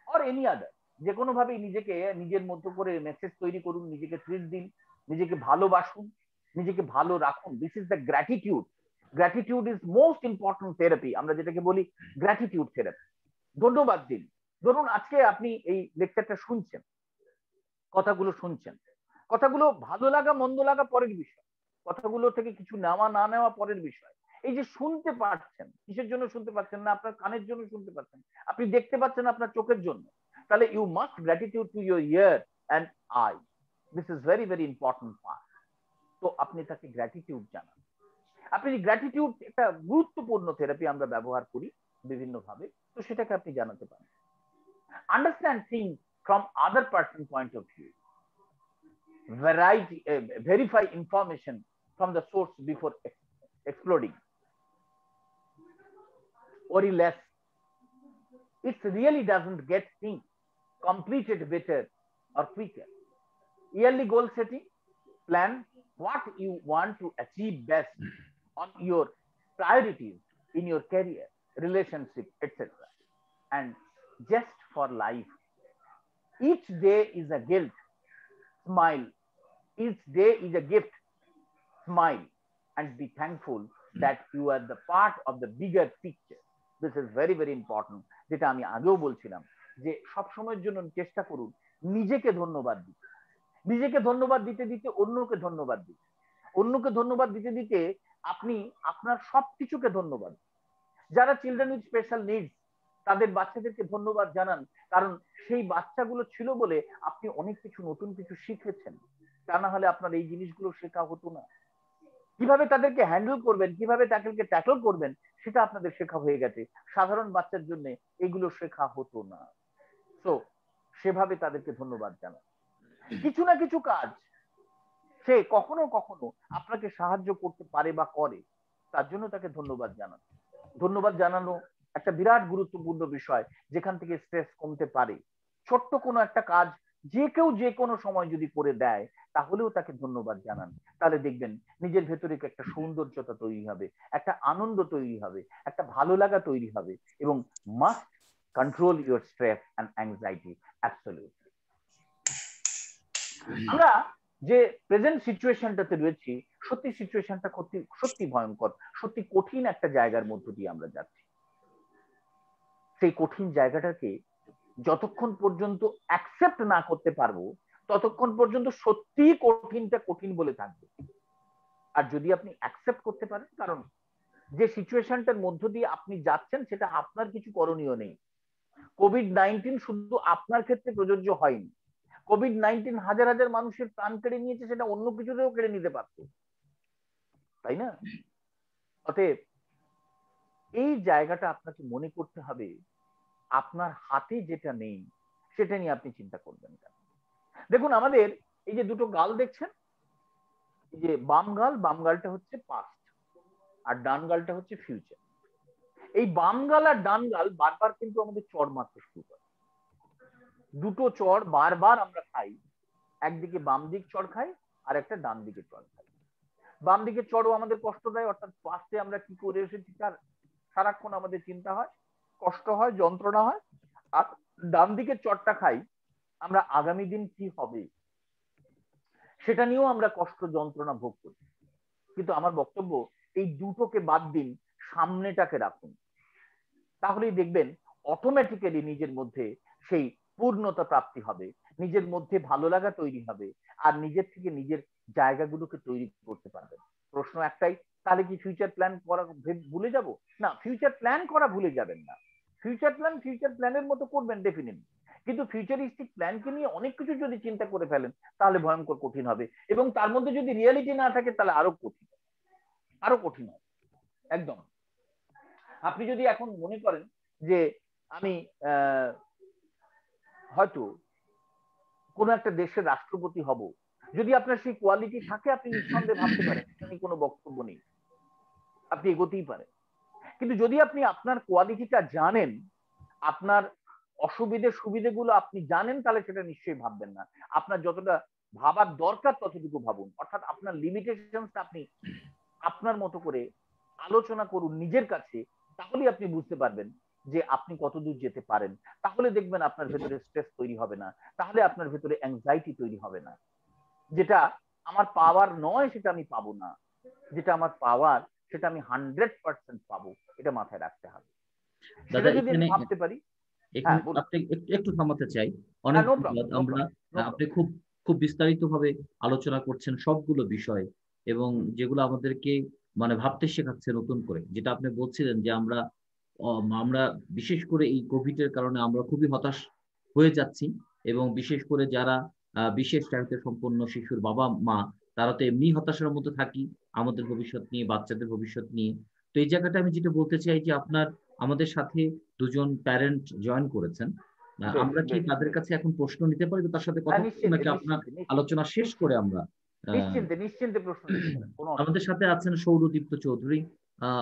or any other. যে কোনো ভাবে নিজেকে নিজের মতো করে মেসেজ তৈরি করুন, নিজেকে ট্রিট দিন, নিজেকে ভালোবাসুন, নিজেকে ভালো রাখুন। This is the gratitude. Gratitude is most important therapy, আমরা যেটাকে বলি গ্র্যাটিটিউড থেরাপি। ধন্যবাদ দিন। ধরুন আজকে আপনি এই লেকচারটা শুনছেন, কথাগুলো শুনছেন, কথাগুলো ভালো লাগা মন্দ লাগা পরের বিষয়, কথাগুলো থেকে কিছু নেওয়া না নেওয়া পরের বিষয়। এই যে শুনতে পাচ্ছেন, কিসের জন্য শুনতে পাচ্ছেন? না আপনার কানের জন্য শুনতে পাচ্ছেন, আপনি দেখতে পাচ্ছেন আপনার চোখের জন্য। তাহলে you must gratitude to your ear and eye. This is very very important part. তো আপনি তাকে গ্র্যাটিটিউড জানান। আপনি গ্র্যাটিটিউড একটা গুরুত্বপূর্ণ থেরাপি, আমরা ব্যবহার করি বিভিন্ন ভাবে, তো সেটাকে আপনি জানাতে পারেন। Understand things from other person point of view. Verify information from the source before exploding. Worry less. It really doesn't get things completed better or quicker. Yearly goal setting. Plan what you want to achieve best on your priorities in your career, relationship, etc. And just for life. Each day is a gift. Smile. Each day is a gift. Smile and be thankful that you are the part of the bigger picture. This is very very important. যেটা আমি আগেও বলছিলাম যে সব সময়ের জন্য চেষ্টা করুন নিজেকে ধন্যবাদ দিতে। নিজেকে ধন্যবাদ দিতে দিতে অন্যকে ধন্যবাদ দিতে, অন্যকে ধন্যবাদ দিতে দিতে আপনি আপনার সবকিছুকে ধন্যবাদ। যারা চিলড্রেন উইথ স্পেশাল নিডস তাদের বাচ্চাদেরকে ধন্যবাদ জানান, কারণ সেই বাচ্চাগুলো ছিল বলে আপনি অনেক কিছু নতুন কিছু শিখেছেন। তা না হলে আপনার এই জিনিসগুলো শেখা হতো না। কিভাবে তাদেরকে হ্যান্ডেল করবেন, কিভাবে তাদেরকে ট্যাকল করবেন, সেটা আপনাদের শেখা হয়ে গেছে। সাধারণ বাচ্চার জন্য এগুলো শেখা হতো না। তো সেভাবে তাদেরকে ধন্যবাদ জানান। কিছু না কিছু কাজ সে কখনো কখনো আপনাকে সাহায্য করতে পারে বা করে, তার জন্য তাকে ধন্যবাদ জানান। ধন্যবাদ জানানো একটা বিরাট গুরুত্বপূর্ণ বিষয়, যেখান থেকে স্ট্রেস কমতে পারে। ছোট্ট কোনো একটা কাজ যে কেউ যে কোনো সময় যদি করে দেয়, তাহলেও তাকে ধন্যবাদ জানান। তাহলে দেখবেন নিজের ভেতরে একটা সৌন্দর্যতা তৈরি হবে, একটা আনন্দ তৈরি হবে, একটা ভালো লাগা তৈরি হবে, এবং must control your stress and anxiety absolutely. আমরা যে প্রেজেন্ট সিচুয়েশনটাতে রয়েছি, সত্যি সিচুয়েশনটা সত্যি ভয়ঙ্কর, সত্যি কঠিন একটা জায়গার মধ্য দিয়ে আমরা যাচ্ছি। সেই কঠিন জায়গাটাকে যতক্ষণ পর্যন্ত অ্যাকসেপ্ট না করতে পারবো, ততক্ষণ পর্যন্ত সত্যি কঠিনটা কঠিন বলে থাকবে। আর যদি আপনি অ্যাকসেপ্ট করতে পারেন, কারণ যে সিচুয়েশনটার মধ্য দিয়ে আপনি যাচ্ছেন সেটা আপনার কিছু করণীয় নেই। কোভিড-19 শুধু আপনার ক্ষেত্রে প্রযোজ্য হয়নি। কোভিড-19 হাজার হাজার মানুষের প্রাণ কেড়ে নিয়েছে, সেটা অন্য কিছুতেও কেড়ে নিতে পারত, তাই না? অতএব এই জায়গাটা আপনাকে মনে করতে হবে, আপনার হাতে যেটা নেই সেটা নিয়ে আপনি চিন্তা করবেন কেন। দেখুন, আমাদের এই যে দুটো গাল দেখছেন, এই যে বাম গালটা হচ্ছে পাস্ট, আর ডান গালটা হচ্ছে ফিউচার। এই বাম গাল আর ডান গাল বারবার কিন্তু আমাদের চড় মারতে শুরু করে। দুটো চড় বারবার আমরা খাই, একদিকে বাম দিক চড় খাই আর একটা ডান দিকে চড় খাই। বাম দিকে চড়ও আমাদের কষ্ট দেয়, অর্থাৎ পাস্টে আমরা কি করে এসেছি তার সারাক্ষণ আমাদের চিন্তা হয়, কষ্ট হয়, যন্ত্রণা হয়। আর ডান দিকে চড়টা খাই আমরা আগামী দিন কি হবে সেটা নিয়েও আমরা কষ্ট যন্ত্রণা ভোগ করি। কিন্তু আমার বক্তব্য, এই দুটোকে বাদ দিন, সামনেটাকে রাখুন, তাহলেই দেখবেন অটোমেটিক্যালি নিজের মধ্যে সেই পূর্ণতা প্রাপ্তি হবে, নিজের মধ্যে ভালো লাগা তৈরি হবে, আর নিজের থেকে নিজের জায়গাগুলোকে তৈরি করতে পারবেন। প্রশ্ন একটাই, তাহলে কি ফিউচার প্ল্যান করা ভুলে যাব? না, ফিউচার প্ল্যান করা ভুলে যাবেন না। ফিউচার প্ল্যানের মতো করবেন ডেফিনেটলি, কিন্তু ফিউচারিস্টিক প্ল্যানকে নিয়ে অনেক কিছু যদি চিন্তা করে ফেলেন, তাহলে ভয়ঙ্কর কঠিন হবে, এবং তার মধ্যে যদি রিয়েলিটি না থাকে তাহলে আরো কঠিন, আরো কঠিন হবে একদম। আপনি যদি এখন মনে করেন যে আমি হয়তো কোনো একটা দেশের রাষ্ট্রপতি হব, যদি আপনার সেই কোয়ালিটি থাকে, আপনি নিঃসন্দেহে ভাবতে পারেন, সেটা নিয়ে কোনো বক্তব্য নেই, আপনি এগোতেই পারেন। কিন্তু যদি আপনি আপনার কোয়ালিটিটা জানেন, আপনার অসুবিধে সুবিধেগুলো আপনি জানেন, তাহলে সেটা নিশ্চয়ই ভাববেন না। আপনার যতটা ভাবার দরকার ততটুকু ভাবুন, অর্থাৎ আপনার লিমিটেশনটা আপনি আপনার মতো করে আলোচনা করুন নিজের কাছে, তাহলেই আপনি বুঝতে পারবেন যে আপনি কতদূর যেতে পারেন। তাহলে দেখবেন আপনার ভেতরে স্ট্রেস তৈরি হবে না, তাহলে আপনার ভেতরে অ্যাংজাইটি তৈরি হবে না। যেটা আমার পাওয়ার নয় সেটা আমি পাবো না, যেটা আমার পাওয়ার সেটা আমি 100% পাবো, এটা মাথায় রাখতে হবে। সেটা যদি আমি ভাবতে পারি। এখানে আপনি একটু থামাতে চাই। অনেক ধন্যবাদ। আমরা আপনি খুব খুব বিস্তারিতভাবে আলোচনা করছেন সবগুলো বিষয়, এবং যেগুলো আমাদেরকে মানে ভাবতে শেখাচ্ছে নতুন করে। যেটা আপনি বলছিলেন যে আমরা বিশেষ করে এই কোভিড এর কারণে আমরা খুবই হতাশ হয়ে যাচ্ছি, এবং বিশেষ করে যারা বিশেষ চাহিদা সম্পন্ন শিশুর বাবা মা, তারা তো এমনি হতাশার মধ্যে থাকি আমাদের ভবিষ্যৎ নিয়ে, বাচ্চাদের ভবিষ্যৎ নিয়ে। তো এই জায়গাটা আমি যেটা বলতে চাই যে আমাদের সাথে দুজন প্যারেন্ট জয়েন করেছেন, আমরা কি তাদের কাছে এখন প্রশ্ন নিতে পারি, তার সাথে কথা বলবো, নাকি আপনার আলোচনা শেষ করে আমরা? নিশ্চিন্তে প্রশ্ন নিতে পারেন। আমাদের সাথে আছেন সৌরদীপ্ত চৌধুরী।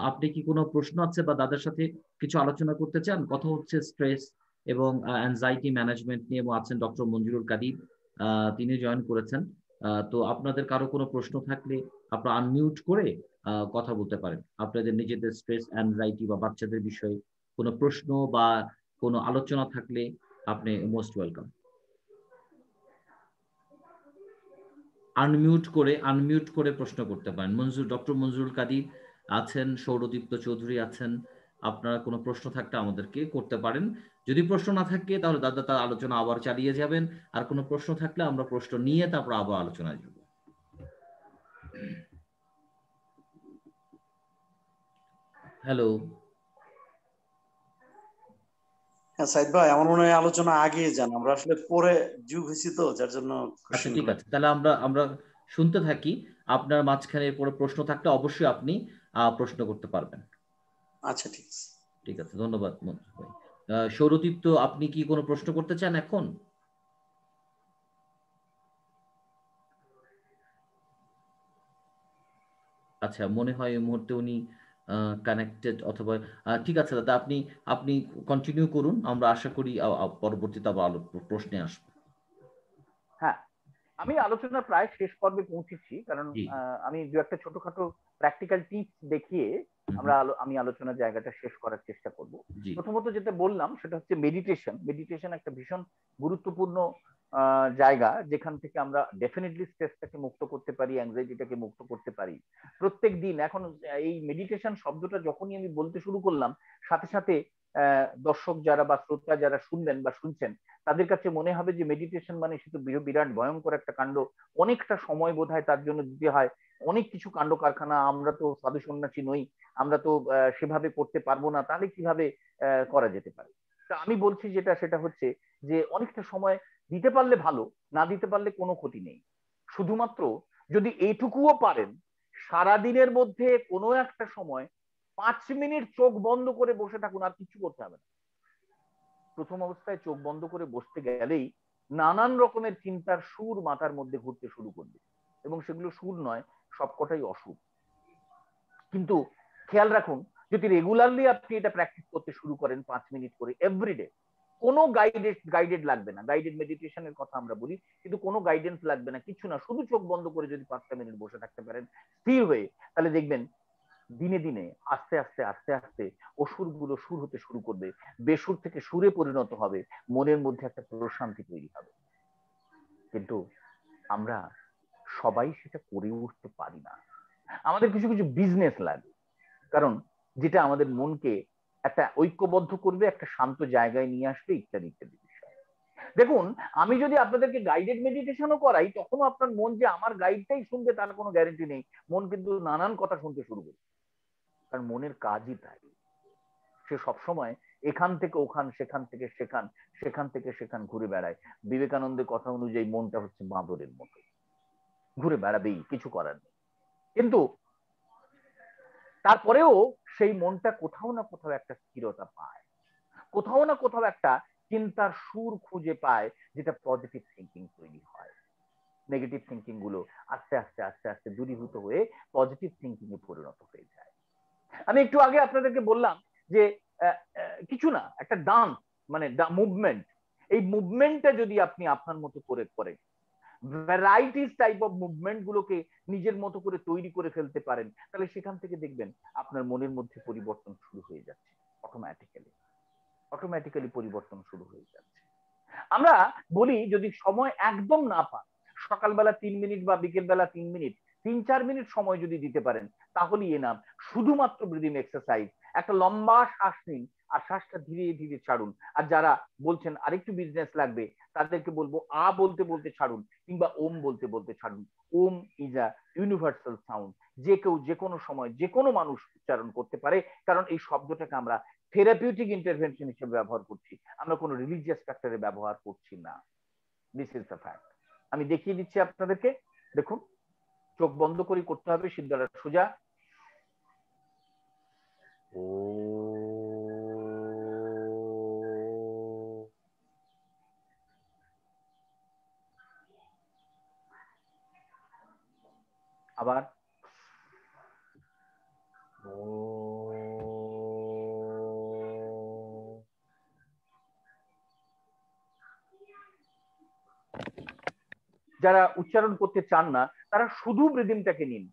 আপনি কি কোনো প্রশ্ন আছে বা তাদের সাথে কিছু আলোচনা করতে চান? কথা হচ্ছে স্ট্রেস এবং অ্যাংজাইটি ম্যানেজমেন্ট নিয়ে, এবং আছেন ডক্টর মঞ্জুরুল কাদির, তিনি জয়েন করেছেন। তো আপনাদের কারো কোনো প্রশ্ন থাকলে আপনারা আনমিউট করে কথা বলতে পারেন। আপনাদের নিজেদের স্ট্রেস, অ্যাংজাইটি বা বাচ্চাদের বিষয়ে কোনো প্রশ্ন বা কোনো আলোচনা থাকলে আপনি মোস্ট ওয়েলকাম। আনমিউট করে প্রশ্ন করতে পারেন। ডক্টর মঞ্জুরুল কাদির আছেন, সৌরদীপ্ত চৌধুরী আছেন, আপনারা কোনো প্রশ্ন থাকলে আমাদেরকে করতে পারেন। যদি প্রশ্ন না থাকে তাহলে দাদা তার আলোচনা আবার চালিয়ে যাবেন, আর কোনো প্রশ্ন থাকলে আমরা প্রশ্ন নিয়ে তারপর আবার আলোচনায় যাব। হ্যালো। হ্যাঁ সাইদ ভাই, আমার মনে হয় আলোচনা আগিয়ে যান, আমরা আসলে পরে যুগ হয়েছি তো, যার জন্য আচ্ছা ঠিক আছে, তাহলে আমরা আমরা শুনতে থাকি। আপনার মাঝখানে পরে প্রশ্ন থাকলে অবশ্যই আপনি প্রশ্ন করতে পারবেন। আচ্ছা ঠিক আছে। ঠিক আছে, ধন্যবাদ মঞ্জু ভাই। সৌরদীপ্ত, আপনি কি কোনো প্রশ্ন করতে চান এখন? আচ্ছা, মনে হয় এই মুহূর্তে উনি কানেক্টেড, অথবা ঠিক আছে দাদা, আপনি আপনি কন্টিনিউ করুন, আমরা আশা করি পরবর্তীতে আবার প্রশ্নে আসবো। হ্যাঁ, আমি আলোচনার প্রায় শেষ পর্বে পৌঁছেছি, কারণ আমি দু একটা ছোটখাটো প্র্যাকটিক্যাল টিপস দেখিয়ে আমি আলোচনার জায়গাটা শেষ করার চেষ্টা করব। প্রথমত যেটা বললাম সেটা হচ্ছে মেডিটেশন। মেডিটেশন একটা ভীষণ গুরুত্বপূর্ণ জায়গা, যেখান থেকে আমরা ডেফিনেটলি স্ট্রেসটাকে মুক্ত করতে পারি, অ্যাংজাইটিটাকে মুক্ত করতে পারি প্রত্যেক দিন। এখন এই মেডিটেশন শব্দটা যখনই আমি বলতে শুরু করলাম, সাথে সাথে দর্শক যারা বা শ্রোতা যারা শুনবেন বা শুনছেন, তাদের কাছে মনে হবে যে মেডিটেশন মানে সে তো বিরাট ভয়ঙ্কর একটা কাণ্ড, অনেকটা সময় বোধহয় তার জন্য দিতে হয়, অনেক কিছু কাণ্ড কারখানা, আমরা তো সাধু সন্ন্যাসী নই, আমরা তো সেভাবে করতে পারবো না, তাহলে কিভাবে করা যেতে পারে? তা আমি বলছি যেটা, সেটা হচ্ছে যে অনেকটা সময় দিতে পারলে ভালো, না দিতে পারলে কোনো ক্ষতি নেই। শুধুমাত্র যদি এইটুকুও পারেন, সারাদিনের মধ্যে কোনো একটা সময় 5 মিনিট চোখ বন্ধ করে বসে থাকুন, আর কিছু করতে হবে না। প্রথম অবস্থায় চোখ বন্ধ করে বসতে গেলেই নানান রকমের চিন্তার সুর মাথার মধ্যে ঘুরতে শুরু করবে, এবং সেগুলো সুর নয়, সবকটাই অসুর। কিন্তু খেয়াল রাখুন, যদি রেগুলারলি আপনি এটা প্র্যাকটিস করতে শুরু করেন 5 মিনিট করে এভরিডে, কোনো গাইডেড লাগবে না। গাইডেড মেডিটেশনের কথা আমরা বলি, কিন্তু কোনো গাইডেন্স লাগবে না, কিছু না, শুধু চোখ বন্ধ করে যদি 5টা মিনিট বসে থাকতে পারেন স্থির হয়ে, তাহলে দেখবেন দিনে দিনে আস্তে আস্তে আস্তে আস্তে অসুরগুলো সুর হতে শুরু করবে, বেসুর থেকে সুরে পরিণত হবে, মনের মধ্যে একটা প্রশান্তি তৈরি হবে। কিন্তু আমরা সবাই সেটা করে উঠতে পারি না। আমাদের কিছু কিছু বিজনেস লাগে, কারণ যেটা আমাদের মনকে একটা ঐক্যবদ্ধ করবে, একটা শান্ত জায়গায় নিয়ে আসবে, ইত্যাদি ইত্যাদি বিষয়। দেখুন, আমি যদি আপনাদেরকে গাইডেড মেডিটেশনও করাই, তখনও আপনার মন যে আমার গাইডটাই শুনবে তার কোনো গ্যারেন্টি নেই। মন কিন্তু নানান কথা শুনতে শুরু করবে, কারণ মনের কাজই তাই। সে সবসময় এখান থেকে ওখান, সেখান থেকে সেখান, সেখান থেকে সেখান ঘুরে বেড়ায়। বিবেকানন্দের কথা অনুযায়ী মনটা হচ্ছে বাঁদরের মতো, ঘুরে বেড়াবেই, কিছু করার নেই। কিন্তু তারপরেও সেই মনটা কোথাও না কোথাও একটা স্থিরতা পায়, কোথাও না কোথাও একটা চিন্তার সুর খুঁজে পায়, যেটা পজিটিভ থিঙ্কিং তৈরি হয়। নেগেটিভ থিঙ্কিং গুলো আস্তে আস্তে আস্তে আস্তে দূরীভূত হয়ে পজিটিভ থিঙ্কিং এ পরিণত হয়ে যায়। আমি একটু আগে আপনাদেরকে বললাম যে কিছু না, একটা ডান্স মানে মুভমেন্ট, এই মুভমেন্টটা যদি আপনি আপনার মতো করে করেন, ভ্যারাইটিস টাইপ অফ মুভমেন্ট গুলোকে নিজের মতো করে তৈরি করে ফেলতে পারেন, তাহলে সেখান থেকে দেখবেন আপনার মনের মধ্যে পরিবর্তন শুরু হয়ে যাচ্ছে, অটোমেটিক্যালি অটোমেটিক্যালি পরিবর্তন শুরু হয়ে যাচ্ছে। আমরা বলি, যদি সময় একদম না পান, সকালবেলা 3 মিনিট বা বিকেল বেলা 3 মিনিট, 3-4 মিনিট সময় যদি দিতে পারেন, তাহলেই এনাম। শুধুমাত্র ব্রিদিং এক্সারসাইজ, একটা লম্বা শ্বাস নিন আর শ্বাসটা ধীরে ধীরে ছাড়ুন। আর যারা বলছেন আরেকটু বিজনেস লাগবে, তাদেরকে বলবো আ বলতে বলতে ছাড়ুন, কিংবা ওম বলতে বলতে ছাড়ুন। ওম ইজ আ ইউনিভার্সাল সাউন্ড, যে কেউ যে কোনো সময় যে কোনো মানুষ উচ্চারণ করতে পারে, কারণ এই শব্দটাকে আমরা থেরাপিউটিক ইন্টারভেনশন হিসেবে ব্যবহার করছি, আমরা কোনো রিলিজিয়াস ফ্যাক্টরে ব্যবহার করছি না। This is the fact. আমি দেখিয়ে দিচ্ছি আপনাদেরকে, দেখুন, চোখ বন্ধ করে করতে হবে, সিদ্ধারা সোজা। ও আবার যারা উচ্চারণ করতে চান না, তারা শুধু ব্রিদিংটাকে নিন।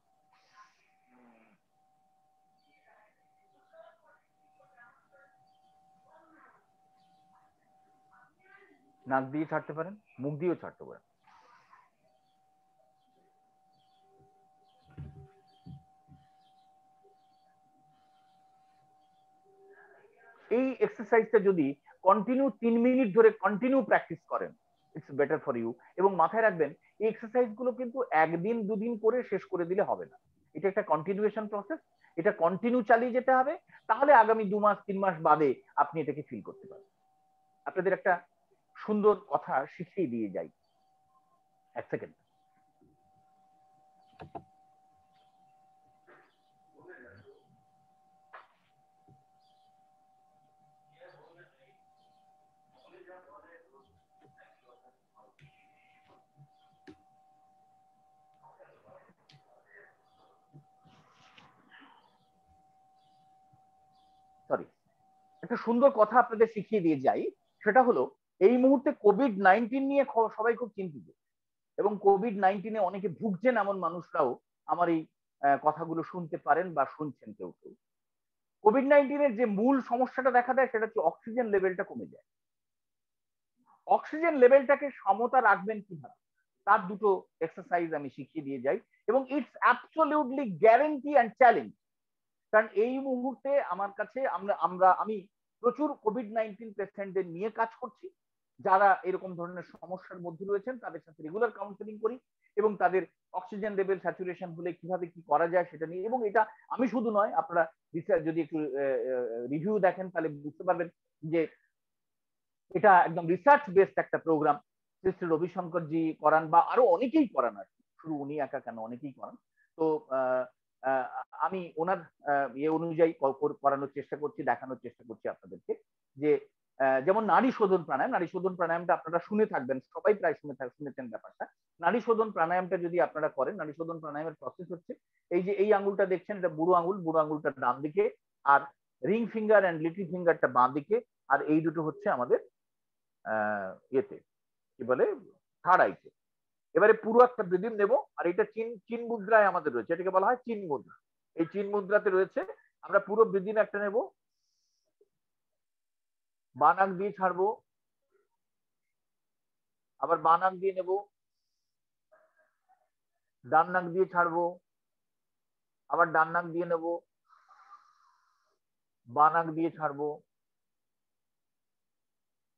নাক দিয়ে ছাড়তে পারেন, মুখ দিয়েও ছাড়তে পারেন। এই এক্সারসাইজটা যদি কন্টিনিউ 3 মিনিট ধরে কন্টিনিউ প্র্যাকটিস করেন, ইটস বেটার ফর ইউ। এবং মাথায় রাখবেন এই এক্সারসাইজ গুলো কিন্তু একদিন দুদিন করে শেষ করে দিলে হবে না, এটা একটা কন্টিনিউয়েশন প্রসেস, এটা কন্টিনিউ চালিয়ে যেতে হবে, তাহলে আগামী 2 মাস 3 মাস বাদে আপনি এটাকে ফিল করতে পারবেন। আপনাদের একটা সুন্দর কথা শিখিয়ে দিয়ে যাই, এক সেকেন্ড। সরি, একটা সুন্দর কথা আপনাদের শিখিয়ে দিয়ে যাই, সেটা হলো এই মুহূর্তে কোভিড-19 নিয়ে সবাই খুব চিন্তিত, এবং কোভিড-19 অনেকে ভুগছেন এমন মানুষরাও আমার এই কথাগুলো শুনতে পারেন বা শুনছেন কেউ কেউ। কোভিড-19 যে মূল সমস্যাটা দেখা দেয় সেটা হচ্ছে অক্সিজেন লেভেলটা কমে যায়। অক্সিজেন লেভেলটাকে সমতা রাখবেন কিভাবে, তার দুটো এক্সারসাইজ আমি শিখিয়ে দিয়ে যাই, এবং it's absolutely guarantee and challenge. কারণ এই মুহূর্তে আমার কাছে আমি প্রচুর কোভিড-19 পেশেন্টদের নিয়ে কাজ করছি, যারা এরকম ধরনের সমস্যার মধ্যে রয়েছেন, তাদের সাথে রেগুলার কাউন্সেলিং করি এবং তাদের অক্সিজেন লেভেল স্যাচুরেশন হলে কিভাবে কি করা যায় সেটা নিয়ে। এবং এটা আমি শুধু নয়, আপনারা যদি একটু রিভিউ দেখেন তাহলে বুঝতে পারবেন যে এটা একদম রিসার্চ বেসড একটা প্রোগ্রাম। শ্রী রবিশঙ্কর জি করান বা আরো অনেকেই করান, আর শুধু উনি একা কেন, অনেকেই করান। তো আমি ওনার ইয়ে অনুযায়ী করানোর চেষ্টা করছি, দেখানোর চেষ্টা করছি আপনাদেরকে যে যেমন নারী শোধন প্রাণায়াম, নারী শোধন প্রাণায়ামটা আপনারা শুনে থাকবেন, সবাই প্রায় শুনেছেন ব্যাপারটা। নারী শোধন প্রাণায়ামটা যদি আপনারা করেন, নারী শোধন প্রাণায়ামের প্রসেস হচ্ছে এই যে এই আঙুলটা দেখছেন, এটা বুড়ো আঙুল, বুড়ো আঙুলটা ডান দিকে, আর রিং ফিঙ্গার এন্ড লিটল ফিঙ্গারটা বাঁ দিকে, আর এই দুটো হচ্ছে আমাদের ইয়েতে কি বলে থার্ড আইতে। এবারে পুরো একটা ব্রিদিং নেব, আর এটা চিন মুদ্রায় আমাদের রয়েছে, এটাকে বলা হয় চিন মুদ্রা। এই চিন মুদ্রাতে রয়েছে, আমরা পুরো ব্রিদিং একটা নেব, বাঁ নাক দিয়ে ছাড়বো, আবার বাঁ নাক দিয়ে নেব, ডান নাক দিয়ে ছাড়বো, আবার ডান নাক দিয়ে নেব, বাঁ নাক দিয়ে ছাড়বো।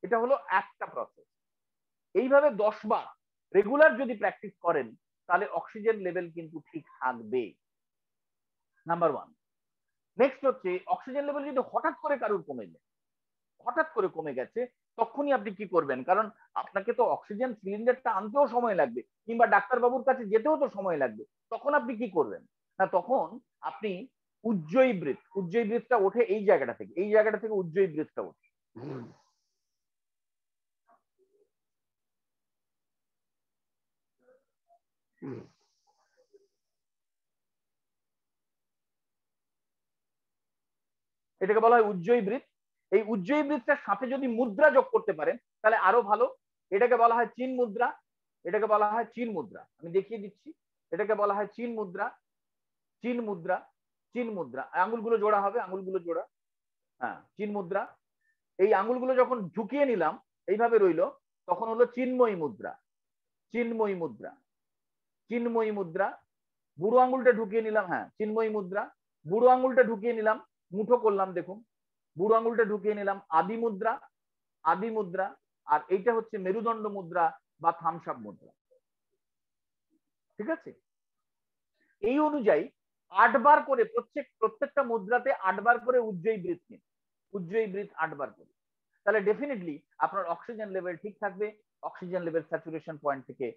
এটা হলো একটা প্রসেস। এইভাবে 10 বার রেগুলার যদি প্র্যাকটিস করেন তাহলে অক্সিজেন লেভেল কিন্তু ঠিক থাকবে, নাম্বার 1। নেক্সট হচ্ছে অক্সিজেন লেভেল যদি হঠাৎ করে কারোর কমে যায়, হঠাৎ করে কমে গেছে, তখনই আপনি কি করবেন, কারণ আপনাকে তো অক্সিজেন সিলিন্ডারটা আনতেও সময় লাগবে, কিংবা ডাক্তারবাবুর কাছে যেতেও তো সময় লাগবে, তখন আপনি কি করবেন না, তখন আপনি উজ্জয়ী ব্রিথটা ওঠে এই জায়গাটা থেকে, এই জায়গাটা থেকে উজ্জয়ী ব্রিথটা ওঠে। এটাকে বলা হয় উজ্জয়ী ব্রিথ। এই উজ্জয়ী ব্রিথটার সাথে যদি মুদ্রা যোগ করতে পারেন তাহলে আরো ভালো। এটাকে বলা হয় চিন মুদ্রা, এটাকে বলা হয় চিন মুদ্রা। আমি দেখিয়ে দিচ্ছি, এটাকে বলা হয় চিন মুদ্রা, চিন মুদ্রা, চিন মুদ্রা। আঙুলগুলো জোড়া হবে, আঙুলগুলো জোড়া, হ্যাঁ চিন মুদ্রা। এই আঙুলগুলো যখন ঝুঁকিয়ে নিলাম এইভাবে রইলো, তখন হলো চিন্ময়ী মুদ্রা, চিন্ময়ী মুদ্রা, চিন্ময়ী মুদ্রা। বুড়ো আঙুলটা ঢুকিয়ে নিলাম, হ্যাঁ চিন্ময়ী মুদ্রা। বুড়ো আঙুলটা ঢুকিয়ে নিলাম, মুঠো করলাম, দেখুন বুড়ো আঙুলটা ঢুকিয়ে নিলাম, আদি মুদ্রা, আদি মুদ্রা। আর এইটা হচ্ছে মেরুদণ্ড মুদ্রা বা থামস আপ মুদ্রা, ঠিক আছে? এই অনুযায়ী 8 বার করে প্রত্যেকটা মুদ্রাতে 8 বার করে উজ্জয়ী ব্রিথ নিন, উজ্জয়ী ব্রিথ 8 বার করে, তাহলে ডেফিনেটলি আপনার অক্সিজেন লেভেল ঠিক থাকবে, অক্সিজেন লেভেল স্যাচুরেশন পয়েন্ট থেকে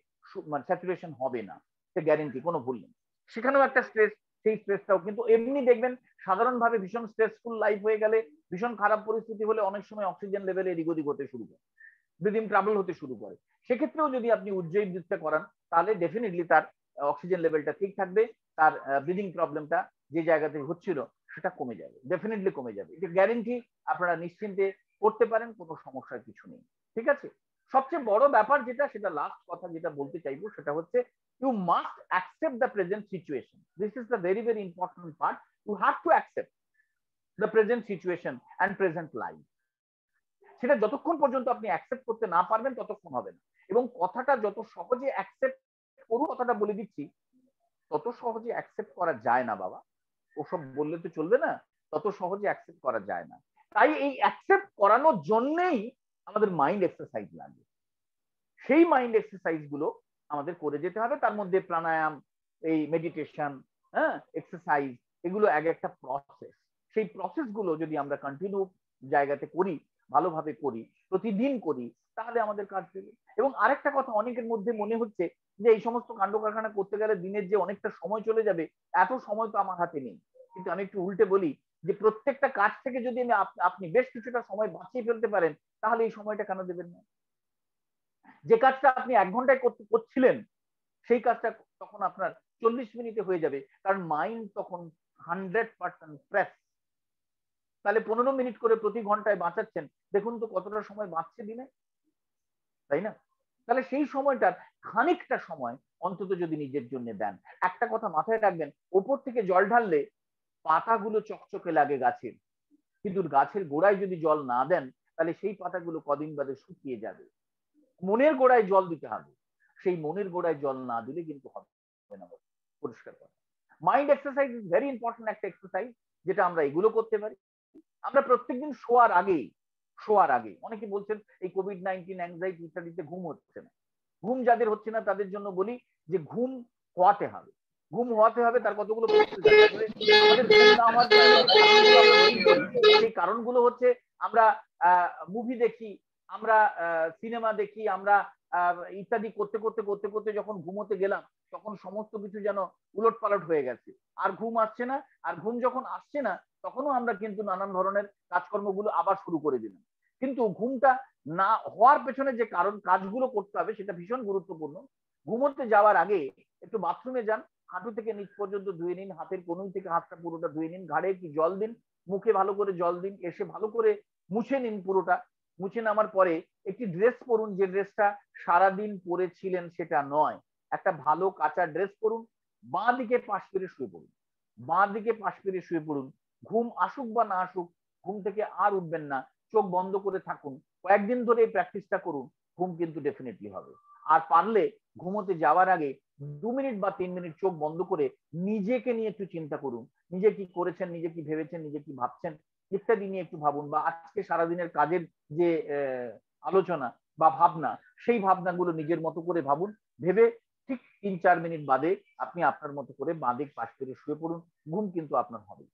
মানে স্যাচুরেশন হবে না, সে গ্যারেন্টি, কোনো ভুল নেই। সেখানেও একটা স্ট্রেস, সেই স্ট্রেসটাও কিন্তু এমনি দেখবেন সাধারণভাবে ভীষণ স্ট্রেসফুল লাইফ হয়ে গেলে, ভীষণ খারাপ পরিস্থিতি হলে অনেক সময় অক্সিজেন লেভেলে এদিক ওদিক হতে শুরু করে, ব্রিদিং ট্রাবল হতে শুরু করে। সেক্ষেত্রেও যদি আপনি উজ্জয়ী ব্রিথটা করান তাহলে ডেফিনেটলি তার অক্সিজেন লেভেলটা ঠিক থাকবে, তার ব্রিদিং প্রবলেমটা যে জায়গাতে হচ্ছিল সেটা কমে যাবে, ডেফিনেটলি কমে যাবে। এটা গ্যারেন্টি, আপনারা নিশ্চিন্তে করতে পারেন, কোনো সমস্যার কিছু নেই, ঠিক আছে? সবচেয়ে বড় ব্যাপার যেটা, সেটা লাস্ট কথা যেটা বলতে চাইবো সেটা হচ্ছে you must accept the present situation. This is the very very important part. You have to accept the present situation and present life. সেটা যতক্ষণ পর্যন্ত আপনি অ্যাকসেপ্ট করতে না পারবেন ততক্ষণ হবে না। এবং কথাটা যত সহজে অ্যাকসেপ্ট করুন, কথাটা বলে দিচ্ছি, তত সহজে অ্যাকসেপ্ট করা যায় না বাবা, ওসব বললে তো চলবে না, তত সহজে অ্যাকসেপ্ট করা যায় না। তাই এই অ্যাকসেপ্ট করানোর জন্যই আমাদের মাইন্ড এক্সারসাইজ লাগে। সেই মাইন্ড এক্সারসাইজ গুলো আমাদের করে যেতে হবে। তার মধ্যে প্রাণায়াম, এই মেডিটেশন, হ্যাঁ, এক্সারসাইজ, এগুলো এক একটা প্রসেস। সেই প্রসেস গুলো যদি আমরা কন্টিনিউ জায়গাতে করি, ভালোভাবে করি, প্রতিদিন করি, তাহলে আমাদের কাজ দেবে। এবং আরেকটা কথা, অনেকের মধ্যে মনে হচ্ছে যে এই সমস্ত কাণ্ড কারখানা করতে গেলে দিনের যে অনেকটা সময় চলে যাবে, এত সময় তো আমার হাতে নেই। কিন্তু আমি একটু উল্টে বলি যে প্রত্যেকটা কাজ থেকে যদি আপনি বেশ কিছুটা সময় বাঁচিয়ে ফেলতে পারেন, তাহলে এই সময়টা কেন দেবেন না? যে কাজটা আপনি 1 ঘন্টায় করছিলেন, সেই কাজটা তখন আপনার 40 মিনিটে হয়ে যাবে, কারণ মাইন্ড তখন 100% ফ্রেশ। তাহলে 15 মিনিট করে প্রতি ঘন্টায় বাঁচাচ্ছেন, দেখুন তো কতটা সময় বাঁচছে দিনে, তাই না? তাহলে সেই সময়টার খানিকটা সময় অন্তত যদি নিজের জন্য দেন। একটা কথা মাথায় রাখবেন, ওপর থেকে জল ঢাললে পাতাগুলো চকচকে লাগে গাছের, কিন্তু গাছের গোড়ায় যদি জল না দেন, তাহলে সেই পাতাগুলো কদিন বাদে শুকিয়ে যাবে। মনের গোড়ায় জল দিতে হবে, সেই মনের গোড়ায় জল না দিলে কিন্তু হবে না। পরিষ্কার করা। Mind exercise is very important একটা এক্সারসাইজ, যেটা আমরা এগুলো করতে পারি। আমরা প্রত্যেকদিন শোয়ার আগে অনেকে বলছেন এই কোভিড-19 অ্যাংজাইটি ইত্যাদিতে ঘুম হচ্ছে না। ঘুম যাদের হচ্ছে না তাদের জন্য বলি যে ঘুম হওয়াতে হবে। ঘুম হওয়াতে হবে, তার কতগুলো আমাদের ঘুম না হওয়ার জন্য যে কারণগুলো আমরা তৈরি করি, সেই কারণগুলো হচ্ছে আমরা মুভি দেখি, আমরা সিনেমা দেখি, আমরা ইত্যাদি করতে করতে করতে করতে যখন ঘুমোতে গেলাম, তখন সমস্ত কিছু যেন উলটপালট হয়ে গেছে, আর ঘুম আসছে না। আর ঘুম যখন আসছে না, তখনও আমরা কিন্তু নানান ধরনের কাজকর্মগুলো আবার শুরু করে দিলাম। কিন্তু ঘুমটা না হওয়ার পেছনে যে কাজগুলো করতে হবে, সেটা ভীষণ গুরুত্বপূর্ণ। ঘুমোতে যাওয়ার আগে একটু বাথরুমে যান, হাঁটু থেকে নিচ পর্যন্ত ধুয়ে নিন, হাতের কনুই থেকে হাতটা পুরোটা ধুয়ে নিন, ঘাড়ে একটু জল দিন, মুখে ভালো করে জল দিন, এসে ভালো করে মুছে নিন পুরোটা। মুছে নামার পরে একটি ড্রেস পরুন, যে ড্রেসটা সারাদিন পরেছিলেন সেটা নয়, একটা ভালো কাঁচা ড্রেস পরুন, বাঁ দিকে পাশ ফিরে শুয়ে পড়ুন, বাঁ দিকে পাশ ফিরে শুয়ে পড়ুন। ঘুম আসুক বা না আসুক, ঘুম থেকে আর উঠবেন না, চোখ বন্ধ করে থাকুন, কয়েকদিন ধরে এই প্র্যাকটিসটা করুন, ঘুম কিন্তু ডেফিনেটলি হবে। আর পারলে ঘুমোতে যাওয়ার আগে 2 মিনিট বা 3 মিনিট চোখ বন্ধ করে নিজেকে নিয়ে একটু চিন্তা করুন, নিজে কি করেছেন, নিজে কি ভেবেছেন, নিজে কি ভাবছেন, ইত্যাদি নিয়ে একটু ভাবুন। বা আজকে সারাদিনের কাজের যে আলোচনা বা ভাবনা, সেই ভাবনাগুলো নিজের মতো করে ভাবুন। ভেবে ঠিক 3-4 মিনিট বাদে আপনি আপনার মতো করে বাঁ দিক পাশ ফিরে শুয়ে পড়ুন, ঘুম কিন্তু আপনার হবে।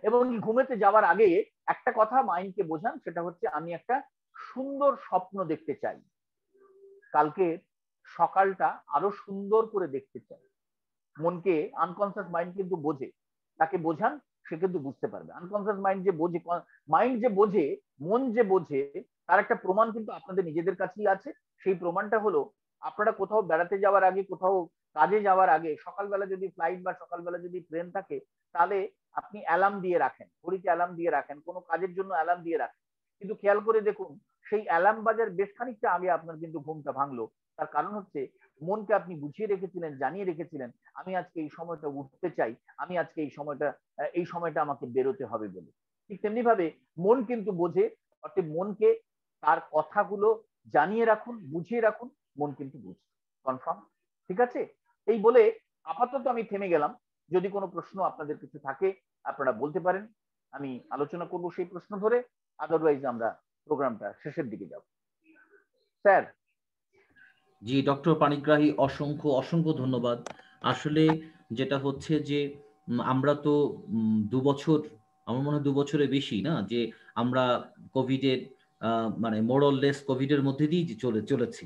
এবং ঘুমেতে যাওয়ার আগে একটা কথা মাইন্ডকে বোঝান, সেটা হচ্ছে আমি একটা সুন্দর স্বপ্ন দেখতে চাই, কালকে সকালটা আরো সুন্দর করে দেখতে চাই। মনকে আনকনসিয়াস মাইন্ড কিন্তু বোঝে, তাকে বোঝান, সে কিন্তু বুঝতে পারবে। আনকনসিয়াস মাইন্ড যে বোঝে, মাইন্ড যে বোঝে, মন যে বোঝে, তার একটা প্রমাণ কিন্তু আপনাদের নিজেদের কাছেই আছে। সেই প্রমাণটা হলো, আপনারা কোথাও বেড়াতে যাওয়ার আগে, কোথাও কাজে যাওয়ার আগে, সকালবেলা যদি ফ্লাইট বা সকালবেলা যদি ট্রেন থাকে, তাহলে আপনি অ্যালার্ম দিয়ে রাখেন, ঘড়িতে অ্যালার্ম দিয়ে রাখেন, কোনো কাজের জন্য অ্যালার্ম দিয়ে রাখেন। কিন্তু খেয়াল করে দেখুন, সেই অ্যালার্ম বাজার বেশ খানিকটা আগে আপনার কিন্তু ঘুমটা ভাঙলো। তার কারণ হচ্ছে মনকে আপনি বুঝিয়ে রেখেছিলেন, জানিয়ে রেখেছিলেন, আমি আজকে এই সময়টা উঠতে চাই, আমি আজকে এই সময়টা আমাকে বেরোতে হবে বলে। ঠিক তেমনি ভাবে মন কিন্তু বোঝে, অর্থাৎ মনকে তার কথাগুলো জানিয়ে রাখুন, বুঝিয়ে রাখুন, মন কিন্তু বুঝছে। কনফার্ম? ঠিক আছে? এই বলে আপাতত আমি থেমে গেলাম। যদি কোনো প্রশ্ন আপনাদের কিছু থাকে, আপনারা বলতে পারেন, আমি আলোচনা করব সেই প্রশ্ন ধরে। আদারওয়াইজ আমরা প্রোগ্রামটা শেষের দিকে যাব। স্যার। জি, ডক্টর পানিগ্রাহী, অসংখ্য অসংখ্য ধন্যবাদ। আসলে যেটা হচ্ছে যে আমরা তো 2 বছর, আমার মনে হয় 2 বছরের বেশি না, যে আমরা কোভিডের মানে মোরলেস কোভিডের মধ্যে দিয়ে চলেছি।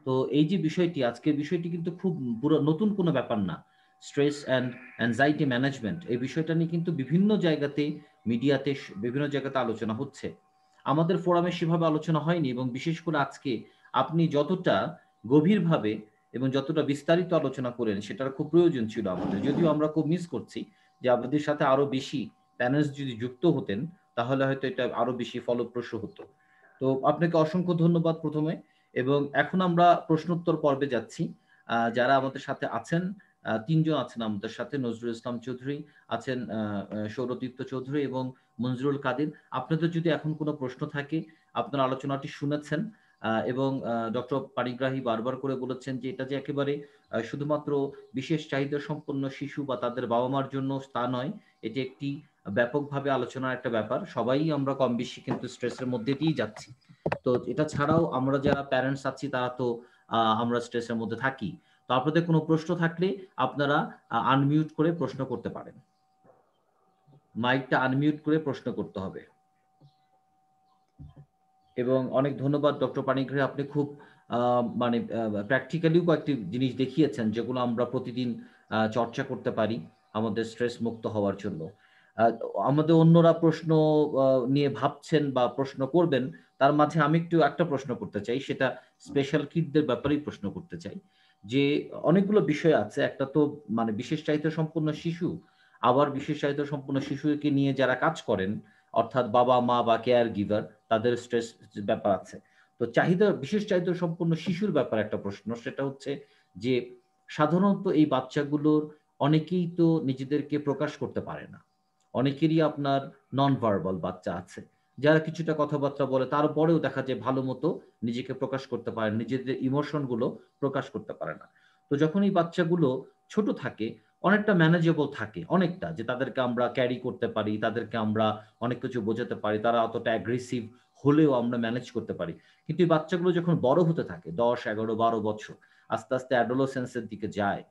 তো এই যে বিষয়টি, আজকের বিষয়টি কিন্তু খুব পুরো নতুন কোনো ব্যাপার না। স্ট্রেস অ্যান্ড অ্যাংজাইটি ম্যানেজমেন্ট, এই বিষয়টা নিয়ে কিন্তু বিভিন্ন জায়গাতে, মিডিয়াতে বিভিন্ন জায়গাতে আলোচনা হচ্ছে। আমাদের ফোরামে সেভাবে আলোচনা হয়নি, এবং বিশেষ করে আজকে আপনি যতটা গভীরভাবে এবং যতটা বিস্তারিত আলোচনা করেন, সেটার খুব প্রয়োজন ছিল আমাদের। যদিও আমরা খুব মিস করছি যে আপনাদের সাথে আরো বেশি প্যানেলস যদি যুক্ত হতেন, তাহলে হয়তো এটা আরো বেশি ফলপ্রসূ হতো। তো আপনাকে অসংখ্য ধন্যবাদ প্রথমে। এবং এখন আমরা প্রশ্নোত্তর পর্বে যাচ্ছি। যারা আমাদের সাথে আছেন, 3 জন আছেন আমাদের সাথে। নজরুল ইসলাম চৌধুরী আছেন, সৌরদীপ্ত চৌধুরী এবং মঞ্জুরুল কাদির। আপনাদের যদি এখন কোনো প্রশ্ন থাকে, আপনারা আলোচনাটি শুনেছেন, এবং ডক্টর পানিগ্রাহী বারবার করে বলেছেন যে এটা যে একেবারে শুধুমাত্র বিশেষ চাহিদা সম্পন্ন শিশু বা তাদের বাবা মার জন্য তা নয়, এটি একটি ব্যাপকভাবে আলোচনার একটা ব্যাপার। সবাই আমরা কম বেশি কিন্তু স্ট্রেসের মধ্যে দিয়েই যাচ্ছি। তো এটা ছাড়াও আমরা যারা প্যারেন্টস আছি তারা তো আমরা স্ট্রেসের মধ্যে থাকি। তো আপনাদের কোনো প্রশ্ন থাকলে আপনারা আনমিউট করে প্রশ্ন করতে পারেন। মাইকটা আনমিউট করে প্রশ্ন করতে হবে। এবং অনেক ধন্যবাদ ডক্টর পানিগ্রাহী, আপনি খুব মানে প্র্যাকটিক্যালিও কয়েকটি জিনিস দেখিয়েছেন যেগুলো আমরা প্রতিদিন চর্চা করতে পারি আমাদের স্ট্রেস মুক্ত হওয়ার জন্য। আমাদের অন্যরা প্রশ্ন নিয়ে ভাবছেন বা প্রশ্ন করবেন, তার মাঝে আমি একটু একটা প্রশ্ন করতে চাই, সেটা স্পেশাল কিডদের ব্যাপারেই প্রশ্ন করতে চাই। যে অনেকগুলো বিষয় আছে, একটা তো মানে বিশেষ চাহিদা সম্পন্ন শিশু, আবার বিশেষ চাহিদা সম্পন্ন শিশুকে নিয়ে যারা কাজ করেন অর্থাৎ বাবা মা বা কেয়ার গিভার, তাদের স্ট্রেস ব্যাপার আছে। তো বিশেষ চাহিদা সম্পন্ন শিশুর ব্যাপারে একটা প্রশ্ন, সেটা হচ্ছে যে সাধারণত এই বাচ্চাগুলোর অনেকেই তো নিজেদেরকে প্রকাশ করতে পারে না। অনেকেরই আপনার নন ভার্বাল বাচ্চা আছে যারা কিছুটা কথাবার্তা বলে, তারপরেও দেখা যায় ভালো মতো নিজেকে প্রকাশ করতে পারে, নিজেদের ইমোশন গুলো প্রকাশ করতে পারে না। তো যখন এই বাচ্চাগুলো ছোট থাকে অনেকটা ম্যানেজেবল থাকে, অনেকটা যে তাদেরকে আমরা ক্যারি করতে পারি, তাদেরকে আমরা অনেক কিছু বোঝাতে পারি, তারা অতটা অ্যাগ্রেসিভ হলেও আমরা ম্যানেজ করতে পারি। কিন্তু এই বাচ্চাগুলো যখন বড় হতে থাকে 10, 11, 12 বছর, আস্তে আস্তে অ্যাডোলেসেন্সের দিকে যায়,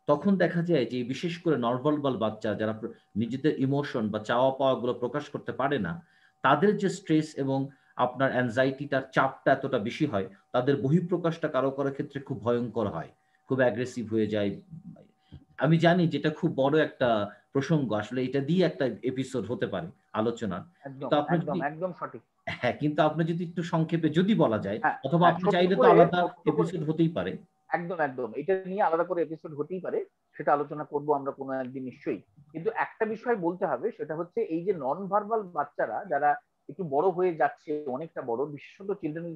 তখন দেখা যায় যে বিশেষ করে ননভার্বাল বাচ্চা যারা নিজেদের ইমোশন বা চাওয়া পাওয়া গুলো প্রকাশ করতে পারে না, তাদের যে স্ট্রেস এবং আপনার অ্যাংজাইটিটার চাপটা এতটা বেশি হয়, তাদের বহিঃপ্রকাশটা কারো কারো ক্ষেত্রে খুব ভয়ঙ্কর হয়, খুব অ্যাগ্রেসিভ হয়ে যায়। আমি জানি যেটা খুব বড় একটা প্রসঙ্গ, আসলে এটা দিয়ে একটা এপিসোড হতে পারে আলোচনা, কিন্তু আপনি যদি একদম সঠিক। হ্যাঁ, কিন্তু আপনি যদি একটু সংক্ষেপে যদি বলা যায়, অথবা আপনি ছোট্ট চাইলে তো করে আলাদা এপিসোড হতেই পারে। একদম এটা নিয়ে আলাদা করে এপিসোড হতেই পারে, সেটা আলোচনা করব আমরা কোনো একদিন নিশ্চয়ই। কিন্তু একটা বিষয় বলতে হবে, সেটা হচ্ছে এই যে নন ভার্বাল বাচ্চারা যারা একটু বড় হয়ে যাচ্ছে, অনেকটা বড়, বিশেষত children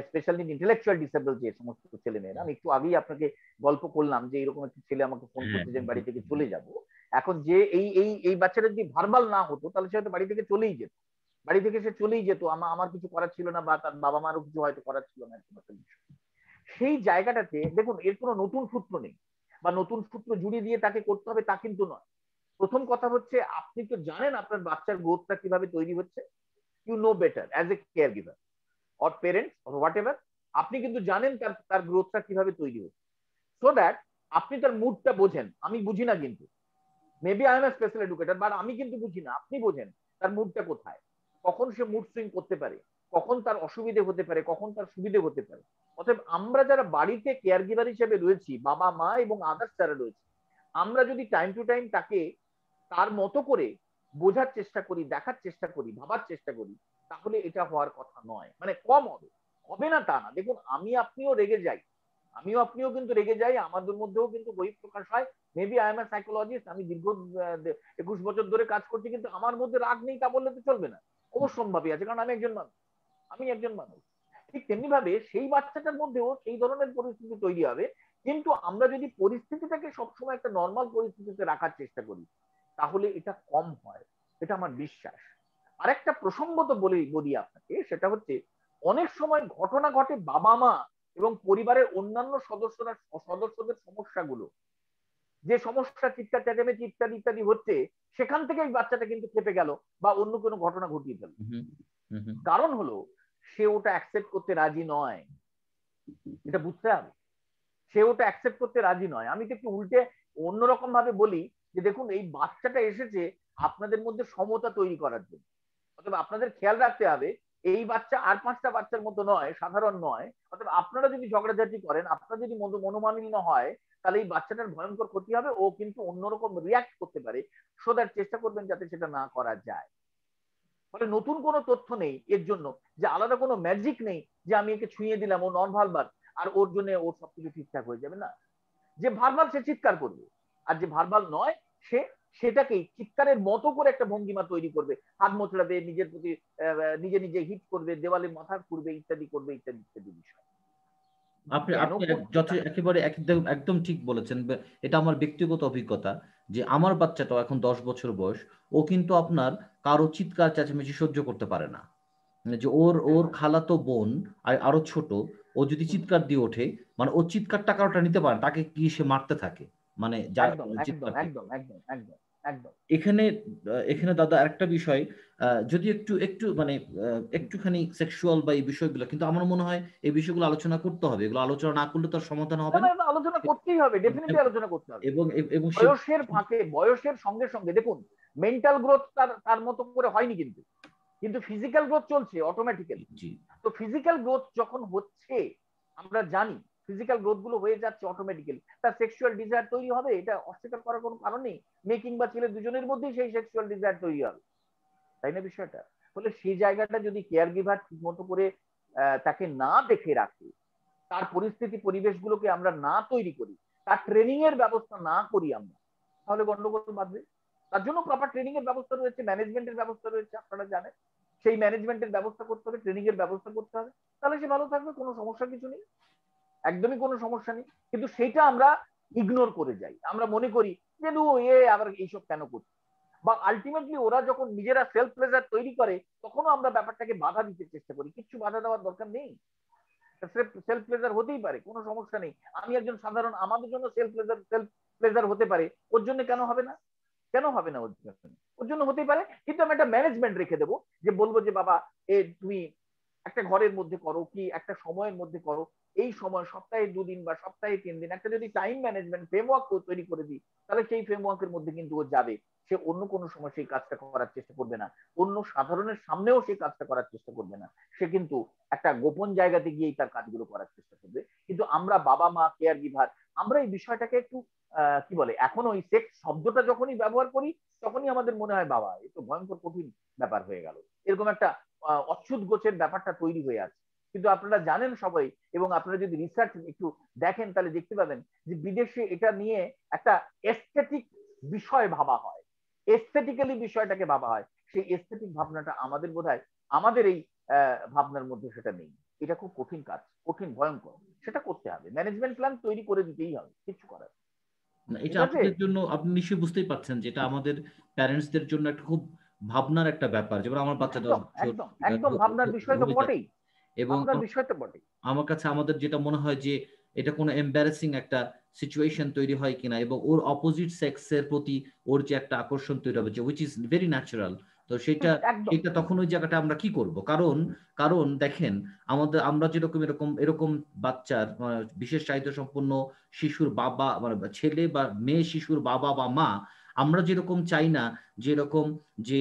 special need intellectual disable যে সমস্ত ছেলে মেয়েরা, আমি একটু আগেই আপনাকে গল্প করলাম যে এরকম একটা ছেলে আমাকে ফোন করছে যে বাড়ি থেকে চলে যাব। এখন যে এই বাচ্চাটা যদি ভার্বাল না হতো তাহলে সে হয়তো বাড়ি থেকে চলেই যেত, বাড়ি থেকে সে চলেই যেত, আমার কিছু করার ছিল না, বা তার বাবা মারও কিছু হয়তো করার ছিল না। সেই জায়গাটাতে দেখুন, এর কোনো নতুন সূত্র নেই বা নতুন সূত্র জুড়ে দিয়ে তাকে করতে হবে তা কিন্তু নয়। প্রথম কথা হচ্ছে, আপনি তো জানেন আপনার বাচ্চার গ্রোথটা কিভাবে তৈরি হচ্ছে, you know better as a caregiver or parents or whatever, আপনি কিন্তু জানেন তার গ্রোথটা কিভাবে তৈরি হচ্ছে, সো দ্যাট আপনি তার মুডটা বোঝেন। আমি বুঝি না কিন্তু, maybe I M a special educator, but আমি কিন্তু বুঝি না, আপনি বোঝেন তার মুডটা কোথায়, কখন সে মুড সুইং করতে পারে, কখন তার অসুবিধে হতে পারে, কখন তার সুবিধে হতে পারে। অতএব আমরা যারা বাড়িতে কেয়ার গিভার হিসেবে রয়েছি, বাবা মা এবং আদার্স যারা রয়েছে, আমরা যদি টাইম টু টাইম তাকে তার মতো করে বোঝার চেষ্টা করি, দেখার চেষ্টা করি, ভাবার চেষ্টা করি, তাহলে এটা হওয়ার কথা নয়। মানে কম হবে, হবে না তা না। দেখুন, আপনিও রেগে যাই, আপনিও কিন্তু রেগে যাই, আমাদের মধ্যেও কিন্তু বহিঃপ্রকাশ হয়। Maybe I M A psychologist, আমি দীর্ঘ 21 বছর ধরে কাজ করছি, কিন্তু আমার মধ্যে রাগ নেই তা বললে তো চলবে না, অবশ্যম্ভাবী আছে, কারণ আমি একজন মানুষ। ঠিক তেমনি ভাবে সেই বাচ্চাটার মধ্যেও সেই ধরনের পরিস্থিতি তৈরি হবে, কিন্তু আমরা যদি পরিস্থিতিটাকে সবসময় একটা নর্মাল পরিস্থিতিতে রাখার চেষ্টা করি, তাহলে এটা কম হয়, এটা আমার বিশ্বাস। আরেকটা প্রসঙ্গ তো বলি আপনাকে, সেটা হচ্ছে অনেক সময় ঘটনা ঘটে বাবা মা এবং পরিবারের অন্যান্য সদস্যদের সমস্যাগুলো, যে সমস্যা, চিৎকার চেঁচামেচি ইত্যাদি ইত্যাদি হচ্ছে, সেখান থেকে এই বাচ্চাটা কিন্তু খেপে গেল বা অন্য কোনো ঘটনা ঘটিয়ে ফেলল। কারণ হলো সে ওটা অ্যাকসেপ্ট করতে রাজি নয়, এটা বুঝতে হবে, সে ওটা অ্যাকসেপ্ট করতে রাজি নয়। আমি তো একটু উল্টে অন্যরকম ভাবে বলি যে দেখুন, এই বাচ্চাটা এসেছে আপনাদের মধ্যে সমতা তৈরি করার জন্য, অথবা আপনাদের খেয়াল রাখতে হবে এই বাচ্চা আর 5টা বাচ্চার মতো নয়, সাধারণ নয়। অথবা আপনারা যদি ঝগড়াঝাটি করেন, আপনারা যদি মনোমালিন্য হয়, তাহলে এই বাচ্চাটার ভয়ঙ্কর ক্ষতি হবে, ও কিন্তু অন্যরকম রিয়াক্ট করতে পারে। সো দ্যাট চেষ্টা করবেন যাতে সেটা না করা যায়। ফলে নতুন কোনো তথ্য নেই এর জন্য, যে আলাদা কোনো ম্যাজিক নেই যে আমি একে ছুঁয়ে দিলাম, ও নন ভার্বাল আর ওর জন্য ওর সবকিছু ঠিকঠাক হয়ে যাবে না। যে ভার্বাল সে চিৎকার করবে, আর যে ভার্বাল নয় সে সেটাকেই চিৎকারের মতো করে একটা ভঙ্গিমা তৈরি করবে, হাত মোচড়াবে, নিজের প্রতি নিজে হিট করবে, দেওয়ালে মাথা করবে, ইত্যাদি করবে, ইত্যাদি ইত্যাদি বিষয়। আপনি একেবারে একদম ঠিক বলেছেন। এটা আমার ব্যক্তিগত অভিজ্ঞতা যে আমার বাচ্চাটাও এখন 10 বছর বয়স, ও কিন্তু আপনার কারো চিৎকার চেঁচামেচি সহ্য করতে পারে না। যে ওর ওর খালাতো বোন আরো ছোট, ও যদি চিৎকার দিয়ে ওঠে, মানে ও চিৎকারটা কারোটা নিতে পারে না, তাকে কি সে মারতে থাকে, মানে যা একদম একদম চিৎকার দিয়ে। একদম একদম একদম একদম। এখানে এখানে দাদা আরেকটা বিষয়, যদি একটু একটু মানে একটুখানি সেক্সুয়াল বা এই বিষয়গুলো, কিন্তু আমার মনে হয় এই বিষয়গুলো আলোচনা করতে হবে, এগুলো আলোচনা না করলে তার সমাধান হবে না। আলোচনা করতেই হবে, ডেফিনেটলি আলোচনা করতে হবে। এবং এবং বয়সের ফাঁকে, বয়সের সঙ্গে সঙ্গে দেখুন, মেন্টাল গ্রোথ তার মতো করে হয়নি, কিন্তু ফিজিক্যাল গ্রোথ চলছে অটোমেটিক্যালি। তো ফিজিক্যাল গ্রোথ যখন হচ্ছে, আমরা জানি ফিজিক্যাল গ্রোথ গুলো হয়ে যাচ্ছে অটোমেটিক্যালি, তার সেক্সুয়াল ডিজায়ার তৈরি হবে, এটা অস্বীকার করার কোনো কারণ নেই। মেয়ে কিংবা ছেলে দুজনের মধ্যেই সেই সেক্সুয়াল ডিজায়ার তৈরি হবে, তাই না বিষয়টা? ফলে সেই জায়গাটা যদি কেয়ার গিভার ঠিক মতো করে তাকে না দেখে রাখে, তার পরিস্থিতি পরিবেশগুলোকে আমরা না তৈরি করি, তার ট্রেনিং এর ব্যবস্থা না করি আমরা, তাহলে গন্ডগোল বাঁধবে। তার জন্য প্রপার ট্রেনিং এর ব্যবস্থা রয়েছে, ম্যানেজমেন্টের ব্যবস্থা রয়েছে, আপনারা জানেন। সেই ম্যানেজমেন্টের ব্যবস্থা করতে হবে, ট্রেনিং এর ব্যবস্থা করতে হবে, তাহলে সে ভালো থাকবে, কোনো সমস্যা কিছু নেই, একদমই কোনো সমস্যা নেই। কিন্তু সেটা আমরা ইগনোর করে যাই, আমরা মনে করি যে আবার এইসব কেন করছে, বা আলটিমেটলি ওরা যখন নিজেরা সেলফ প্লেজার তৈরি করে, তখনও আমরা ব্যাপারটাকে বাধা দিতে চেষ্টা করি। কিছু বাধা দেওয়ার দরকার নেই, সেলফ প্লেজার হতেই পারে, কোনো সমস্যা নেই। আমি একজন সাধারণ, আমাদের জন্য সেলফ প্লেজার হতে পারে, ওর জন্য কেন হবে না? কেন হবে না? ওর জন্য হতেই পারে, কিন্তু আমি একটা ম্যানেজমেন্ট রেখে দেবো, যে বলবো যে বাবা তুমি একটা ঘরের মধ্যে করো, কি একটা সময়ের মধ্যে করো, এই সময় সপ্তাহে 2 দিন বা সপ্তাহে 3 দিন, একটা যদি টাইম ম্যানেজমেন্ট ফ্রেমওয়ার্ক তৈরি করে দিই, তাহলে সেই ফ্রেমওয়ার্কের মধ্যে কিন্তু ও যাবে। সে অন্য কোনো সময় সেই কাজটা করার চেষ্টা করবে না, অন্য সাধারণের সামনেও সেই কাজটা করার চেষ্টা করবে না, সে কিন্তু একটা গোপন জায়গাতে গিয়েই তার কাজগুলো করার চেষ্টা করবে। কিন্তু আমরা বাবা মা, কেয়ার গিভার, আমরা এই বিষয়টাকে একটু কি বলে, এখন ওই সেক্স শব্দটা যখনই ব্যবহার করি, তখনই আমাদের মনে হয় বাবা এ তো ভয়ঙ্কর কঠিন ব্যাপার হয়ে গেল, এরকম একটা অচ্ছুত গোছের ব্যাপারটা তৈরি হয়ে আছে। কিন্তু আপনারা জানেন সবাই, এবং আপনারা যদি রিসার্চ একটু দেখেন, তাহলে দেখতে পাবেন যে বিদেশে এটা নিয়ে একটা এস্থেটিক বিষয় ভাবা হয়, এস্থেটিক্যালি বিষয়টাকে ভাবা হয়। সেই এস্থেটিক ভাবনাটা আমাদের বোধহয়, আমাদের এই ভাবনার মধ্যে সেটা নেই। এটা খুব কঠিন কাজ, কঠিন, ভয়ঙ্কর, সেটা করতে হবে, ম্যানেজমেন্ট প্ল্যান তৈরি করে দিতেই হবে, কিছু করার। এটা আপনাদের জন্য আপনি নিশ্চয়ই বুঝতেই পারছেন, যেটা আমাদের প্যারেন্টসদের জন্য একটা খুব ভাবনার একটা ব্যাপার। যেমন আমার বাচ্চা 10 বছর একদম একদম ভাবনার বিষয় তো বটেই, এবং আমার কাছে আমাদের যেটা মনে হয় যে এটা কোনো এম্বারেসিং একটা সিচুয়েশন তৈরি হয় কিনা, এবং ওর অপোজিট সেক্সের প্রতি ওর যে একটা আকর্ষণ তৈরি হবে, যে হুইচ ইজ ভেরি ন্যাচারাল। তো সেটা তখন ওই জায়গাটা আমরা কি করব? কারণ দেখেন, আমরা যেরকম এরকম বাচ্চার বিশেষ চাহিদা সম্পন্ন শিশুর বাবা, মানে ছেলে বা মেয়ে শিশুর বাবা বা মা, আমরা যেরকম চাই না যেরকম যে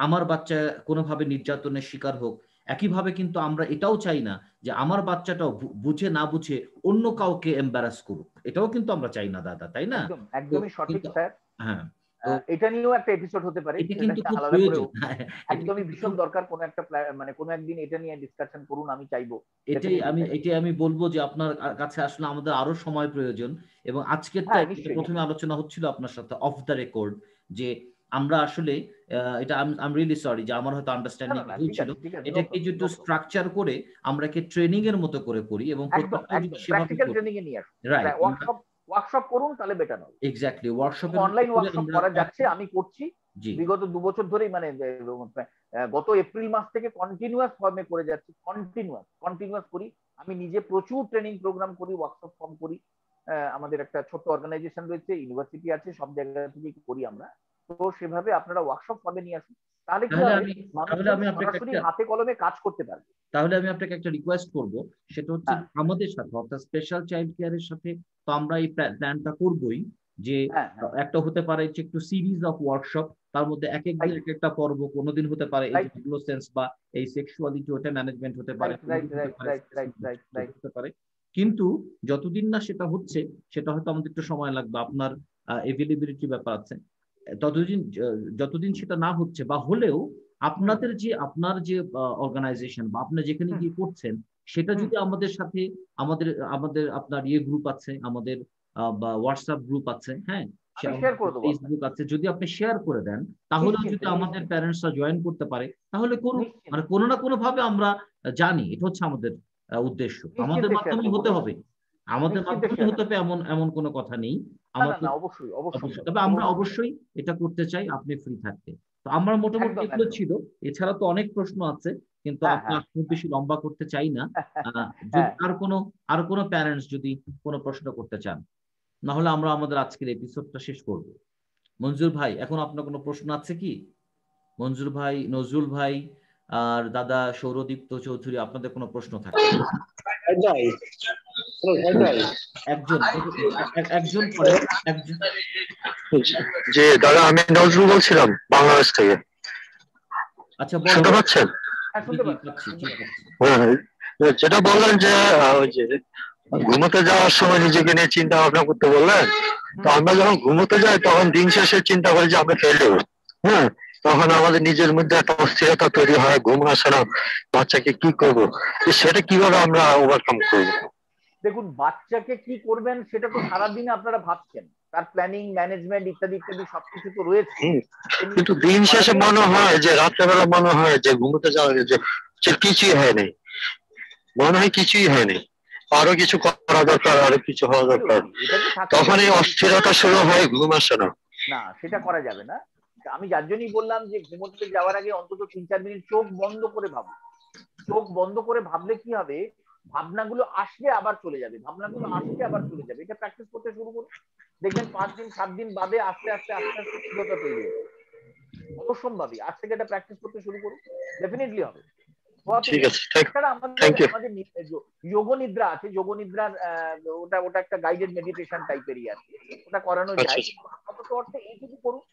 আমার বাচ্চা কোনোভাবে নির্যাতনের শিকার হোক, একইভাবে কিন্তু আমরা এটাও চাই না যে আমার বাচ্চাটাও বুঝে না বুঝে অন্য কাউকে এম্বারাস করুক, এটাও কিন্তু আমরা চাই না দাদা, তাই না? একদমই সঠিক স্যার। হ্যাঁ, এটা নিয়েও একটা এপিসোড হতে পারে, এটা কিন্তু খুব প্রয়োজন, একদমই ভীষণ দরকার, কোন একটা মানে কোন একদিন এটা নিয়ে ডিসকাশন করুন, আমি চাইবো। এটাই আমি বলবো যে আপনার কাছে আসলে আমাদের আরো সময় প্রয়োজন, এবং আজকেরটা প্রথমে আলোচনা হচ্ছিল আপনার সাথে অফ দ্য রেকর্ড, যে আমরা আসলে এটা আই এম রিয়েলি সরি যে আমার হয়তো আন্ডারস্ট্যান্ডিং ভুল ছিল, এটাকে যদি স্ট্রাকচার করে আমরা কি ট্রেনিং এর মতো করে করি, এবং প্র্যাকটিক্যাল ট্রেনিং এ নিয়ে আসুন, রাইট, ওয়ার্কশপ করুন, তাহলে বেটার হবে। এক্স্যাক্টলি, ওয়ার্কশপে অনলাইন ওয়ার্কশপ করা যাচ্ছে, আমি করছি বিগত 2 বছর ধরেই, মানে গত এপ্রিল মাস থেকে কন্টিনিউয়াস ফর্মে করে যাচ্ছি, কন্টিনিউয়াস করি। আমি নিজে প্রচুর ট্রেনিং প্রোগ্রাম করি, ওয়ার্কশপ ফর্ম করি, আমাদের একটা ছোট্ট অর্গানাইজেশন রয়েছে, ইউনিভার্সিটি আছে, সব জায়গা থেকে করি আমরা। তো সেভাবে আপনারা ওয়ার্কশপ ফর্মে নিয়ে আসুন, তাহলে কি হবে, মানুষ সরাসরি হাতে কলমে কাজ করতে পারবে। তাহলে আমি আপনাকে একটা রিকোয়েস্ট করব, সেটা হচ্ছে আমাদের সাথে, অর্থাৎ স্পেশাল চাইল্ড কেয়ারের সাথে তো আমরা এই প্ল্যানটা করবই, যে একটা হতে পারে যে একটু সিরিজ অফ ওয়ার্কশপ, তার মধ্যে এক এক দিন এক একটা পর্ব, কোনোদিন হতে পারে এই সেন্স বা এই সেক্সুয়ালিটি, ওটা ম্যানেজমেন্ট হতে পারে, কিন্তু যতদিন না সেটা হচ্ছে, সেটা হয়তো আমাদের একটু সময় লাগবে, আপনার এভেইলেবিলিটি ব্যাপার আছে, যতদিন সেটা না হচ্ছে, বা হলেও আপনার যে অর্গানাইজেশন বা আপনি যেখানে গিয়ে করছেন, সেটা যদি আমাদের সাথে, আমাদের আপনার গ্রুপ আছে, আমাদের বা হোয়াটসঅ্যাপ গ্রুপ আছে, হ্যাঁ, ফেসবুক আছে, যদি আপনি শেয়ার করে দেন, তাহলে যদি আমাদের প্যারেন্টসরা জয়েন করতে পারে, তাহলে মানে কোনো না কোনো ভাবে আমরা জানি এটা হচ্ছে আমাদের উদ্দেশ্য, আমাদের মাধ্যমে হতে হবে, এমন কোনো কথা নেই। তবে আমরা অবশ্যই এটা করতে চাই, আপনি ফ্রি থাকতে। তো আমার মোটামুটি একদম, এগুলো একদম। ছিল, এছাড়া তো অনেক প্রশ্ন আছে, কিন্তু হ্যাঁ, আমরা হ্যাঁ। খুব বেশি লম্বা করতে চাই না। যদি হ্যাঁ। আর কোনো প্যারেন্টস যদি কোনো প্রশ্ন করতে চান, না হলে আমরা আমাদের আজকের এপিসোডটা শেষ করব। মঞ্জুর ভাই, এখন আপনার কোনো প্রশ্ন আছে কি? মঞ্জুর ভাই, নজরুল ভাই আর দাদা সৌরদীপ্ত চৌধুরী, আপনাদের কোনো প্রশ্ন থাকে? একজন একজন পরে একজন। জি দাদা, আমি নজরুল বলছিলাম বাংলাদেশ থেকে। আচ্ছা, শুনতে পাচ্ছেন? হ্যাঁ, শুনতে পাচ্ছি। হ্যাঁ, যেটা বললেন যে ওই যে ঘুমোতে যাওয়ার সময় নিজেকে নিয়ে চিন্তা ভাবনা করতে বললেন, তো আমরা যখন ঘুমোতে যাই তখন দিন শেষে চিন্তা করি যে আমরা ফেল দেবো। হ্যাঁ, তখন আমাদের নিজের মধ্যে একটা অস্থিরতা তৈরি হয়, ঘুম আসে না, বাচ্চাকে কি করবো, তো সেটা কিভাবে আমরা ওভারকাম করবো? দেখুন, বাচ্চাকে কি করবেন সেটা তো সারাদিন আপনারা ভাবছেন, তার প্ল্যানিং, ম্যানেজমেন্ট ইত্যাদি ইত্যাদি সবকিছু তো রয়েছে। কিন্তু দিন শেষে মনে হয় যে রাত্রেবেলা মনে হয় যে ঘুমোতে যাওয়া যে কিছুই হয়নি, মনে হয় কিছুই হয়নি, আরো কিছু করা দরকার, আরো কিছু হওয়া দরকার, তখন এই অস্থিরতা শুরু হয়, ঘুম আসে না। না, সেটা করা যাবে না। আমি যার জন্যই বললাম যে ঘুমোতে যাওয়ার আগে অন্তত 3-4 মিনিট চোখ বন্ধ করে ভাবো। চোখ বন্ধ করে ভাবলে কি হবে, ভাবনাগুলো আসলে আবার চলে যাবে, এটা প্র্যাকটিস করতে শুরু করুন। দেখবেন 5 দিন 7 দিন বাদে আস্তে আস্তে স্থিরতা তৈরি হবে। অবশ্যম্ভাবী, আজ থেকে এটা প্র্যাকটিস করতে শুরু করুন, ডেফিনেটলি হবে। ঠিক আছে, আমাদের যোগ নিদ্রা আছে, যোগ নিদ্রার ওটা একটা গাইডেড মেডিটেশন টাইপেরই আছে, ওটা করানো যায়। আপাতত অর্থে এইটুকু করুন,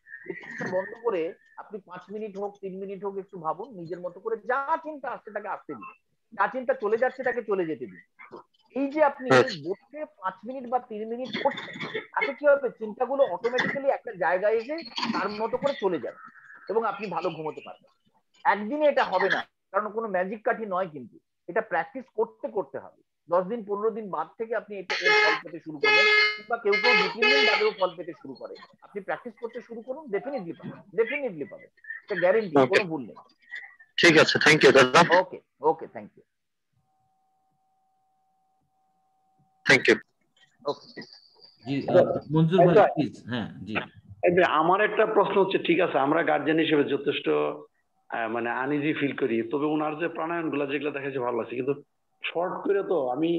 বন্ধ করে আপনি 5 মিনিট হোক 3 মিনিট হোক একটু ভাবুন, নিজের মতো করে যা চিন্তা আসছে তাকে আসতে দিন, যা চিন্তা চলে যাচ্ছে তাকে চলে যেতে দিন। এই যে আপনি বসে 5 মিনিট বা 3 মিনিট করছেন, তাতে কি হবে, চিন্তাগুলো অটোমেটিক্যালি একটা জায়গায় এসে তার মতো করে চলে যাবে এবং আপনি ভালো ঘুমোতে পারবেন। একদিনে এটা হবে না, কারণ কোনো ম্যাজিক কাঠি নয়, কিন্তু এটা প্র্যাকটিস করতে করতে হবে। 10 দিন 15 দিন বাদ থেকে আপনি এটা এর ফল পেতে শুরু করবেন, কিংবা কেউ 2-3 দিন বাদেও ফল পেতে শুরু করে। আপনি প্র্যাকটিস করতে শুরু করুন, ডেফিনেটলি পাবেন, এটা গ্যারেন্টি, কোনো ভুল নেই। ঠিক আছে, থ্যাংক ইউ দাদা। ওকে, থ্যাংক ইউ। জি মঞ্জুর ভাই প্লিজ। হ্যাঁ জি, আমার একটা প্রশ্ন হচ্ছে, ঠিক আছে আমরা গার্জিয়ান হিসেবে যথেষ্ট মানে আনইজি ফিল করি, তবে ওনার যে প্রাণায়াম গুলা যেগুলো দেখেছি ভালো লাগছে, কিন্তু শর্ট করে তো আমি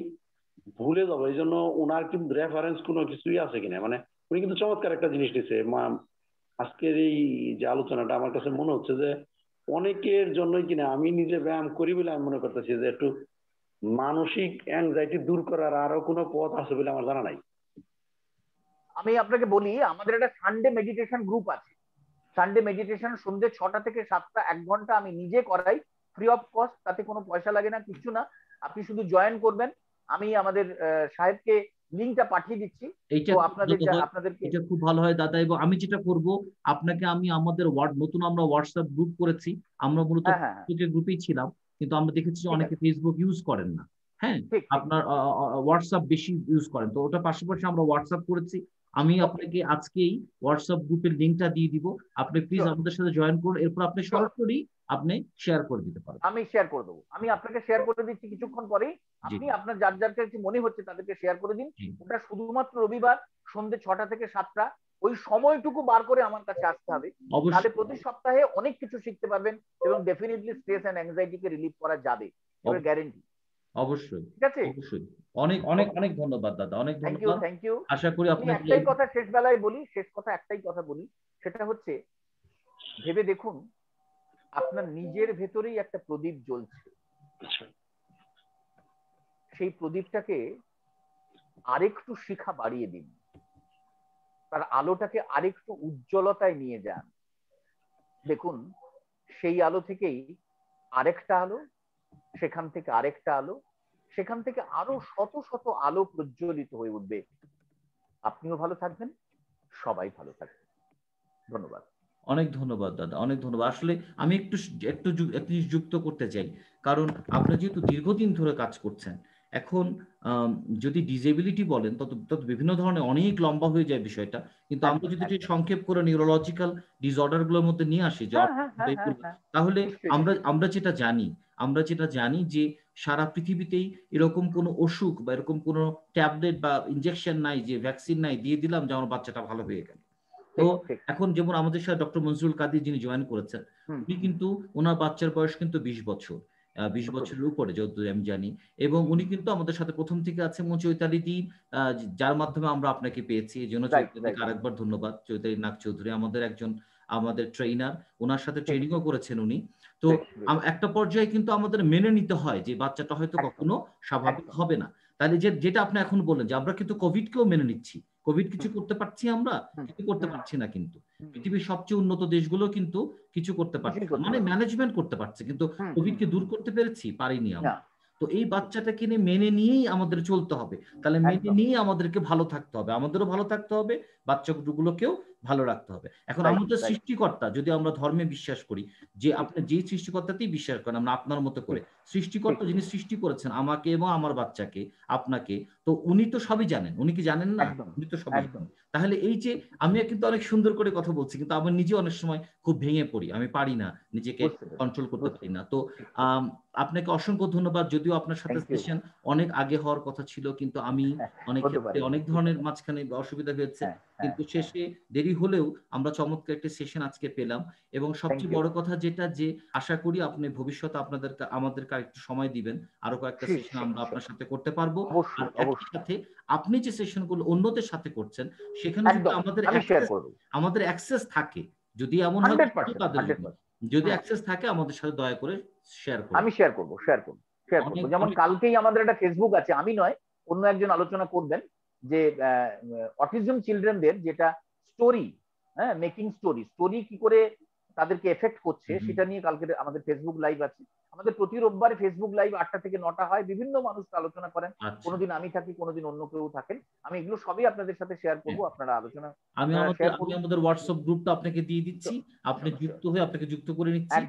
ভুলে যাবো, এই জন্য ওনার কিন্তু রেফারেন্স কোনো কিছুই আছে কিনা, মানে উনি কিন্তু চমৎকার একটা জিনিস দিচ্ছে। আজকের এই যে আলোচনাটা আমার কাছে মনে হচ্ছে যে অনেকের জন্যই কিনা, আমি নিজে ব্যায়াম করি বলে আমি মনে করতেছি যে একটু মানসিক অ্যাংজাইটি দূর করার আরো কোনো পথ আছে বলে আমার জানা নাই। আমি আপনাকে বলি, আমাদের একটা সানডে মেডিটেশন গ্রুপ আছে। সানডে মেডিটেশন সন্ধ্যে 6টা থেকে 7টা 1 ঘন্টা আমি নিজে করাই, ফ্রি অফ কস্ট, তাতে কোনো পয়সা লাগে না, কিছু না। আপনি শুধু জয়েন করবেন, আমি আমাদের সাহেবকে লিংকটা পাঠিয়ে দিচ্ছি। তো আপনাদেরকে এটা খুব ভালো হয় দাদা। এবং আমি যেটা করব, আপনাকে আমি আমাদের নতুন আমরা হোয়াটসঅ্যাপ গ্রুপ করেছি, আমরা মূলত ফেসবুকের গ্রুপেই ছিলাম, কিন্তু আমরা দেখেছি যে অনেকে ফেসবুক ইউজ করেন না। হ্যাঁ, আপনার হোয়াটসঅ্যাপ বেশি ইউজ করেন, তো ওটা পাশাপাশি আমরা হোয়াটসঅ্যাপ করেছি। আমি আপনাকে আজকেই হোয়াটসঅ্যাপ গ্রুপের লিংকটা দিয়ে দিব, আপনি প্লিজ আমাদের সাথে জয়েন করুন, এরপর আপনি সরাসরি আপনি শেয়ার করে দিতে পারেন। আমি শেয়ার করে দেবো, আমি আপনাকে শেয়ার করে দিচ্ছি কিছুক্ষণ পরেই। আপনি আপনার যার যার কাছে মনে হচ্ছে তাদেরকে শেয়ার করে দিন। ওটা শুধুমাত্র রবিবার সন্ধ্যে 6টা থেকে 7টা, ওই সময়টুকু বার করে আমার কাছে আসতে হবে, তাহলে প্রতি সপ্তাহে অনেক কিছু শিখতে পারবেন এবং ডেফিনেটলি স্ট্রেস এন্ড অ্যাংজাইটি কে রিলিভ করা যাবে, এটা গ্যারান্টি। অবশ্যই, ঠিক আছে, অবশ্যই। অনেক অনেক অনেক ধন্যবাদ দাদা, অনেক ধন্যবাদ। Thank you. আশা করি আপনি একটাই কথা শেষ বেলায় বলি, একটাই কথা বলি, সেটা হচ্ছে ভেবে দেখুন আপনার নিজের ভেতরেই একটা প্রদীপ জ্বলছে, সেই প্রদীপটাকে আরেকটু শিখা বাড়িয়ে দিন, তার আলোটাকে আরেকটু উজ্জ্বলতায় নিয়ে যান। দেখুন সেই আলো থেকেই আরেকটা আলো, সেখান থেকে আরেকটা আলো, সেখান থেকে আরো শত শত আলো প্রজ্বলিত হয়ে উঠবে। আপনিও ভালো থাকবেন, সবাই ভালো থাকবেন। ধন্যবাদ। অনেক ধন্যবাদ দাদা, অনেক ধন্যবাদ। আসলে আমি একটু যুক্ত করতে চাই, কারণ আপনি যেহেতু দীর্ঘদিন ধরে কাজ করছেন, এখন যদি ডিসেবিলিটি বলেন তত বিভিন্ন ধরনের অনেক লম্বা হয়ে যায় বিষয়টা, কিন্তু আমরা যদি সংক্ষেপ করে নিউরোলজিক্যাল ডিসঅর্ডার গুলোর মধ্যে নিয়ে আসি, যে তাহলে আমরা যেটা জানি যে সারা পৃথিবীতেই এরকম কোনো অসুখ বা এরকম কোনো ট্যাবলেট বা ইনজেকশন নাই, যে ভ্যাকসিন নাই, দিয়ে দিলাম যে আমার বাচ্চাটা ভালো হয়ে গেল। তো এখন যেমন আমাদের সাথে ডক্টর মনজুরুল কাদির যিনি জয়েন করেছেন, উনি কিন্তু ওনার বাচ্চার বয়স কিন্তু 20 বছর, 20 বছরের উপরে যতদূর আমি জানি, এবং উনি কিন্তু আমাদের সাথে প্রথম থেকে আছে। চৈতালি দি, যার মাধ্যমে আমরা আপনাকে পেয়েছি, এই জন্য চৈতালিকে আরেকবার ধন্যবাদ। চৈতালি নাগ চৌধুরী আমাদের ট্রেইনার, ওনার সাথে ট্রেনিংও করেছেন উনি। তো একটা পর্যায়ে কিন্তু আমাদের মেনে নিতে হয় যে বাচ্চাটা হয়তো কখনো স্বাভাবিক হবে না। তাহলে যেটা আপনি এখন বললেন যে আমরা কিন্তু কোভিডকেও মেনে নিচ্ছি, কোভিড কিছু করতে পারছি, আমরা কিছু করতে পারছি না, কিন্তু পৃথিবীর সবচেয়ে উন্নত দেশগুলো কিন্তু কিছু করতে পারছে, মানে ম্যানেজমেন্ট করতে পারছে, কিন্তু কোভিডকে দূর করতে পেরেছি, পারিনি আমরা। তো এই বাচ্চাটাকে নিয়ে মেনে নিয়েই আমাদের চলতে হবে। তাহলে মেনে নিয়ে আমাদেরকে ভালো থাকতে হবে, আমাদেরও ভালো থাকতে হবে, বাচ্চাগুলোকেও ভালো রাখতে হবে। এখন আমাদের সৃষ্টিকর্তা, যদি আমরা ধর্মে বিশ্বাস করি, যে আপনি যে সৃষ্টিকর্তাতেই বিশ্বাস করেন, আমরা আপনার মতো করে, সৃষ্টিকর্তা যিনি সৃষ্টি করেছেন আমাকে এবং আমার বাচ্চাকে, আপনাকে, তো উনি তো সবই জানেন। উনি কি জানেন না? উনি তো সবই জানেন। তাহলে এই যে আমি কিন্তু অনেক সুন্দর করে কথা বলছি, কিন্তু আমি নিজে অনেক সময় খুব ভেঙে পড়ি, আমি পারি না, নিজেকে কন্ট্রোল করতে পারি না। তো আপনাকে অসংখ্য ধন্যবাদ। যদিও আপনার সাথে সেশন অনেক আগে হওয়ার কথা ছিল, কিন্তু আমি অনেক ক্ষেত্রে অনেক ধরনের মাঝখানে অসুবিধা হয়েছে, কিন্তু শেষে দেরি হলেও আমরা চমৎকার একটা সেশন আজকে পেলাম। এবং সবচেয়ে বড় কথা যেটা, যে আশা করি আপনি ভবিষ্যতে আমাদেরকে আরেকটু সময় দিবেন, আরো কয়েকটা সেশন আমরা আপনার সাথে করতে পারবো। আর একই সাথে আপনি যে সেশনগুলো অন্যদের সাথে করছেন, সেখানে যদি আমাদের অ্যাক্সেস থাকে, যদি এমন হয় যদি অ্যাক্সেস থাকে, আমাদের সাথে দয়া করে শেয়ার করুন। আমি শেয়ার করব। যেমন কালকেই আমাদের একটা ফেসবুক আছে, আমি নয় অন্য একজন আলোচনা করবেন, যে অটিজম চিলড্রেনদের যেটা স্টোরি, মেকিং স্টোরি কি করে তাদেরকে এফেক্ট করছে, সেটা নিয়ে কালকে আমাদের ফেসবুক লাইভ আছে। আমাদের প্রতি রোববারে ফেসবুক লাইভ 8টা থেকে 9টা হয়, বিভিন্ন মানুষ আলোচনা করেন, কোনোদিন আমি থাকি, কোনোদিন অন্য কেউ থাকেন। আমি এগুলো সবই আপনাদের সাথে শেয়ার করবো, আপনারা আলোচনা। আমি আমাদের হোয়াটসঅ্যাপ গ্রুপটা আপনাকে দিয়ে দিচ্ছি, আপনি যুক্ত হয়ে আপনাকে যুক্ত করে নিচ্ছি।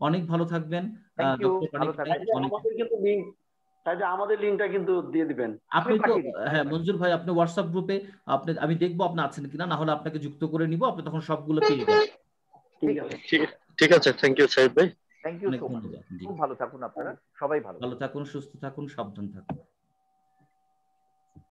অনেক ভালো থাকবেন। আমাদের লিংকটা কিন্তু দিয়ে দিবেন আপনি তো। হ্যাঁ মঞ্জুর ভাই, আপনি হোয়াটসঅ্যাপ গ্রুপে আমি দেখবো আপনি আছেন কিনা, না হলে আপনাকে যুক্ত করে নিব, আপনি তখন সবগুলো পেয়ে যাবেন। ঠিক আছে, থ্যাংক ইউ সাহেব ভাই, থ্যাংক ইউ সো মাচ। খুব ভালো থাকুন আপনারা, সবাই ভালো থাকুন, সুস্থ থাকুন, সাবধান থাকুন।